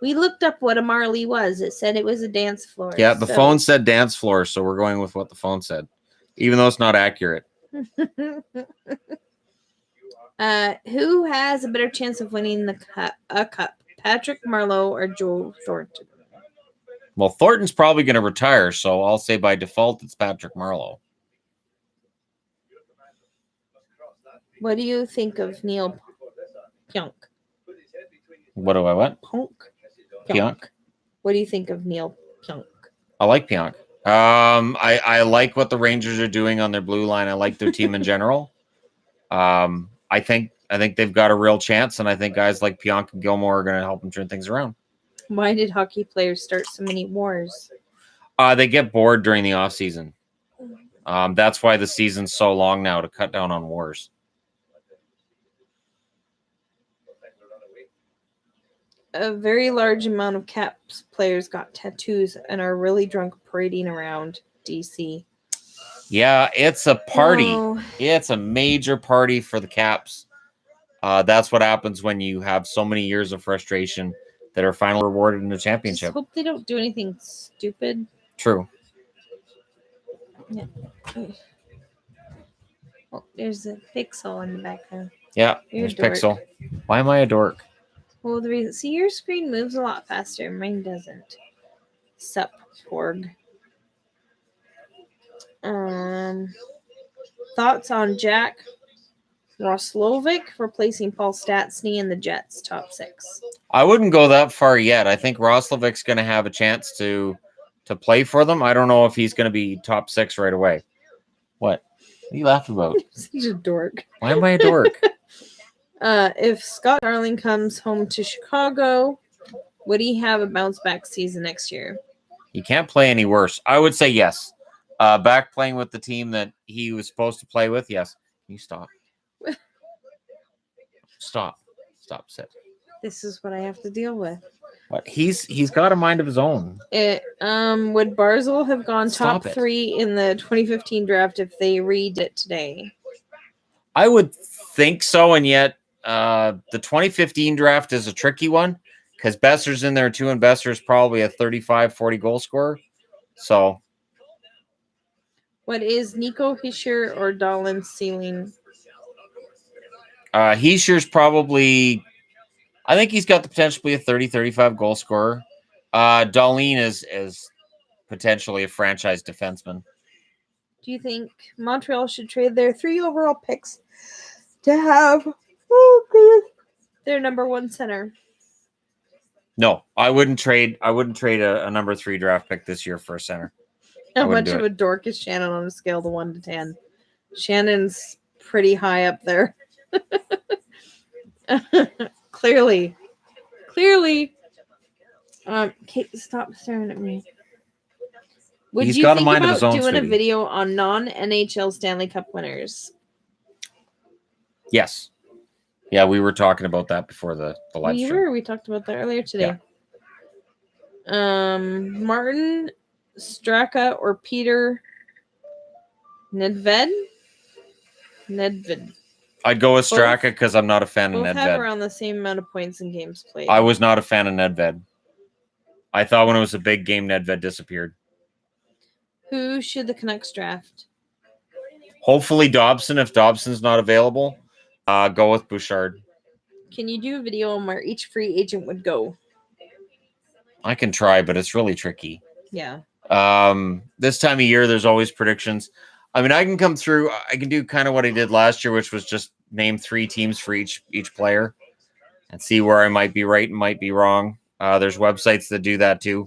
We looked up what a Marley was. It said it was a dance floor. Yeah, the phone said dance floor, so we're going with what the phone said, even though it's not accurate. Who has a better chance of winning a cup? Patrick Marleau or Joe Thornton? Well, Thornton's probably going to retire, so I'll say by default it's Patrick Marleau. What do you think of Neil Pionk? What do I want? Pionk. What do you think of Neil Pionk? I like Pionk. I like what the Rangers are doing on their blue line. I like their team in general. I think they've got a real chance, and I think guys like Pionk and Gilmore are going to help them turn things around. Why did hockey players start so many wars? They get bored during the off season. That's why the season's so long now, to cut down on wars. A very large amount of Caps players got tattoos and are really drunk parading around DC. Yeah, it's a party. Oh. It's a major party for the Caps. That's what happens when you have so many years of frustration that are finally rewarded in the championship. I hope they don't do anything stupid. True. Yeah. Oh, there's a pixel in the background. Yeah, there's Pixel. Why am I a dork? Well, the reason, see, your screen moves a lot faster. Mine doesn't. Sup, Porg. Thoughts on Jack Roslovic replacing Paul Stastny in the Jets top 6? I wouldn't go that far yet. I think Roslovic's going to have a chance to play for them. I don't know if he's going to be top 6 right away. What are you laughing about? Such a dork. Why am I a dork? If Scott Darling comes home to Chicago, would he have a bounce back season next year? He can't play any worse. I would say yes. Back playing with the team that he was supposed to play with, yes. Can you stop? Stop. Sit. This is what I have to deal with. What? He's got a mind of his own. Would Barzil have gone top 3 in the 2015 draft if they redid it today? I would think so, and yet the 2015 draft is a tricky one because Besser's in there too, and Besser's probably a 35, 40 goal scorer. So, what is Nico Hischier or Dahlin's ceiling? Hischier's probably, I think he's got the potential to be a 30, 35 goal scorer. Dahlin is potentially a franchise defenseman. Do you think Montreal should trade their 3 overall picks to have their number 1 center? No, I wouldn't trade a number 3 draft pick this year for a center. How much of a dork is Shannon on a scale of 1 to 10? Shannon's pretty high up there. Clearly. Kate, stop staring at me. Would you think about doing a video on non-NHL Stanley Cup winners? Yes. Yeah, we were talking about that before the live stream. We talked about that earlier today. Yeah. Martin Straka or Peter Nedved? I'd go with Straka because I'm not a fan of Nedved. Both have around the same amount of points in games played. I was not a fan of Nedved. I thought when it was a big game, Nedved disappeared. Who should the Canucks draft? Hopefully Dobson. If Dobson's not available, go with Bouchard. Can you do a video on where each free agent would go? I can try, but it's really tricky. Yeah. This time of year, there's always predictions. I mean, I can come through. I can do kind of what I did last year, which was just name 3 teams for each player and see where I might be right and might be wrong. There's websites that do that too,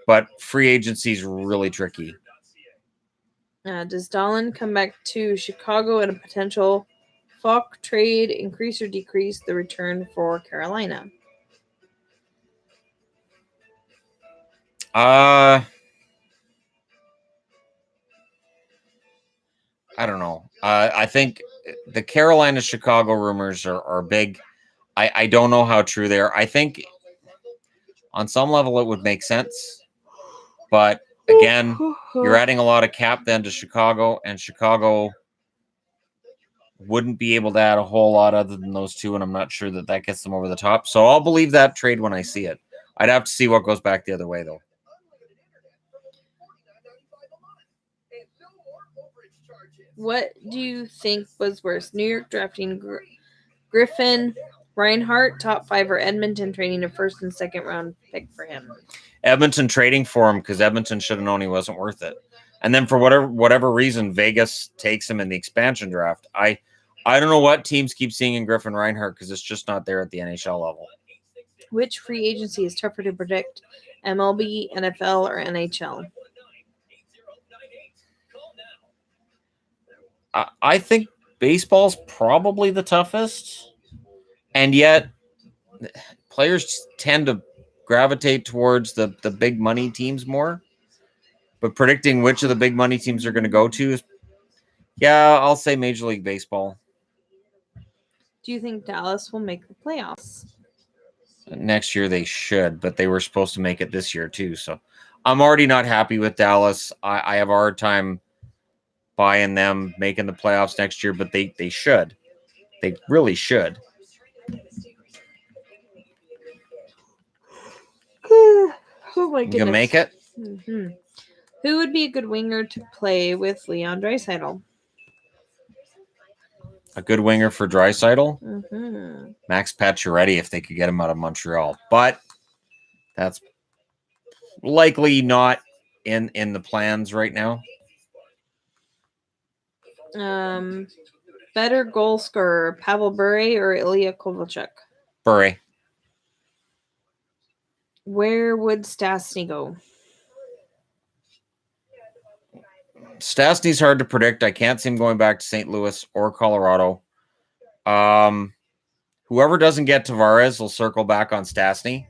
but free agency is really tricky. Does Dahlin come back to Chicago in a potential Falk trade increase or decrease the return for Carolina? I don't know. I think the Carolina-Chicago rumors are big. I don't know how true they are. I think on some level it would make sense. But again, you're adding a lot of cap then to Chicago, and Chicago wouldn't be able to add a whole lot other than those 2, and I'm not sure that gets them over the top. So I'll believe that trade when I see it. I'd have to see what goes back the other way, though. What do you think was worse? New York drafting Griffin Reinhart, top 5, or Edmonton trading a 1st and 2nd round pick for him? Edmonton trading for him because Edmonton should have known he wasn't worth it. And then for whatever reason, Vegas takes him in the expansion draft. I don't know what teams keep seeing in Griffin Reinhart because it's just not there at the NHL level. Which free agency is tougher to predict? MLB, NFL, or NHL? I think baseball's probably the toughest, and yet players tend to gravitate towards the big money teams more. But predicting which of the big money teams are going to go to is, I'll say Major League Baseball. Do you think Dallas will make the playoffs? Next year they should, but they were supposed to make it this year too. So I'm already not happy with Dallas. I have a hard time buying them making the playoffs next year, but they should. They really should. Oh my goodness. You can make it? Mm-hmm. Who would be a good winger to play with Leon Draisaitl? A good winger for Draisaitl? Mm-hmm. Max Pacioretty if they could get him out of Montreal. But that's likely not in the plans right now. Better goal scorer, Pavel Bure or Ilya Kovalchuk? Bure. Where would Stastny go? Stastny's hard to predict. I can't see him going back to St. Louis or Colorado. Whoever doesn't get Tavares will circle back on Stastny.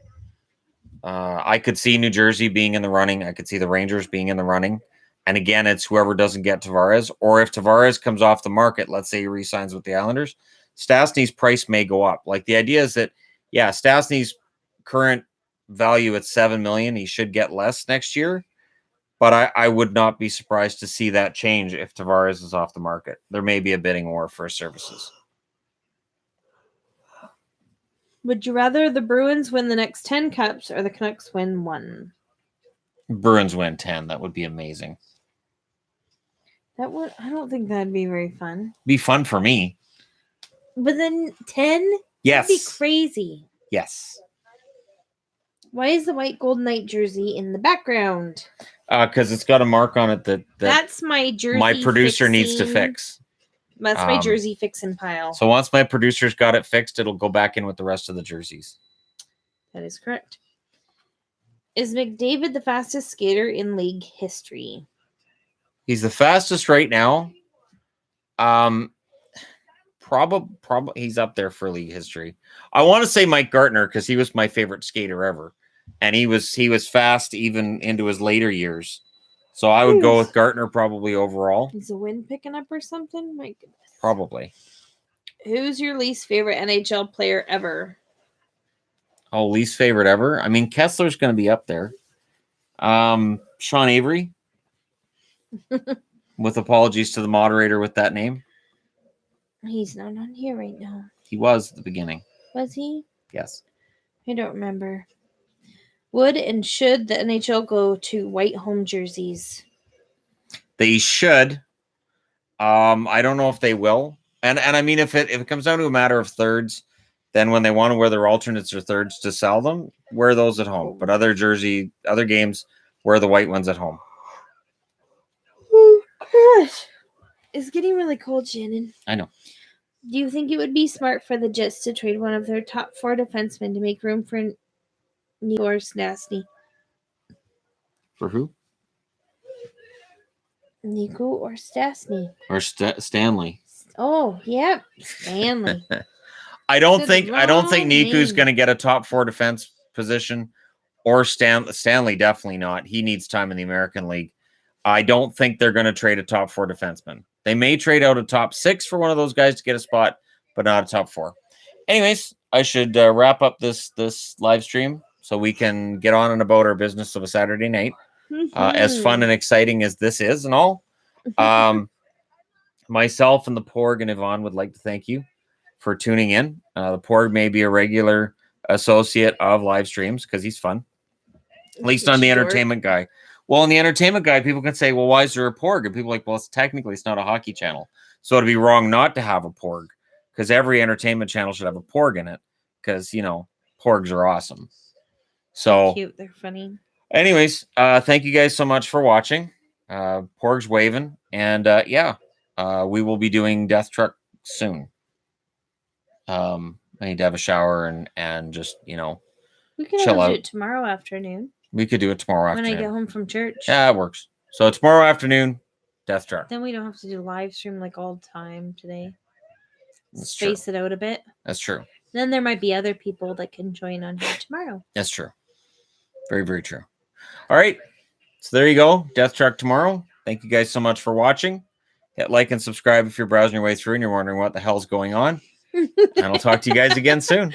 I could see New Jersey being in the running. I could see the Rangers being in the running. And again, it's whoever doesn't get Tavares, or if Tavares comes off the market, let's say he re-signs with the Islanders, Stastny's price may go up. Like the idea is that, yeah, Stastny's current value at $7 million, he should get less next year. But I would not be surprised to see that change if Tavares is off the market. There may be a bidding war for his services. Would you rather the Bruins win the next 10 cups or the Canucks win 1? Bruins win 10. That would be amazing. I don't think that'd be very fun. Be fun for me. But then 10? Yes. That'd be crazy. Yes. Why is the white Golden Knight jersey in the background? Because it's got a mark on it that's my jersey. My producer needs to fix. That's my jersey fixing pile. So once my producer's got it fixed, it'll go back in with the rest of the jerseys. That is correct. Is McDavid the fastest skater in league history? He's the fastest right now. Probably he's up there for league history. I want to say Mike Gartner because he was my favorite skater ever, and he was fast even into his later years. So I would go with Gartner probably overall. Is the wind picking up or something? My goodness. Probably. Who's your least favorite NHL player ever? Oh, least favorite ever? I mean, Kessler's going to be up there. Sean Avery. With apologies to the moderator with that name. He's not on here right now. He was at the beginning. Was he? Yes. I don't remember. Would and should the NHL go to white home jerseys? They should. I don't know if they will. And I mean, if it comes down to a matter of thirds, then when they want to wear their alternates or thirds to sell them, wear those at home. But other games, wear the white ones at home. Oh, gosh. It's getting really cold, Shannon. I know. Do you think it would be smart for the Jets to trade one of their top 4 defensemen to make room for Nico or Stastny? For who? Nico or Stastny? Or Stanley. Oh, yep, Stanley. I don't think Niku's going to get a top 4 defense position, or Stanley definitely not. He needs time in the American League. I don't think they're going to trade a top 4 defenseman. They may trade out a top 6 for one of those guys to get a spot, but not a top 4. Anyways, I should wrap up this live stream so we can get on and about our business of a Saturday night. As fun and exciting as this is and all. Myself and the Porg and Yvonne would like to thank you for tuning in. The Porg may be a regular associate of live streams because he's fun. At least on the entertainment guy. Well, in the entertainment guide, people can say, well, why is there a Porg? And people are like, well, it's not a hockey channel. So it'd be wrong not to have a Porg because every entertainment channel should have a Porg in it because, Porgs are awesome. So they're cute. They're funny. Anyways, thank you guys so much for watching. Porg's waving. And we will be doing Death Truck soon. I need to have a shower and just, we can chill out. Do it tomorrow afternoon. We could do it tomorrow afternoon. When I get home from church. Yeah, it works. So tomorrow afternoon, Death Truck. Then we don't have to do live stream like all the time today. That's Space true. it out a bit. That's true. Then there might be other people that can join on here tomorrow. That's true. Very, very true. All right. So there you go. Death Truck tomorrow. Thank you guys so much for watching. Hit like and subscribe if you're browsing your way through and you're wondering what the hell's going on. And I'll talk to you guys again soon.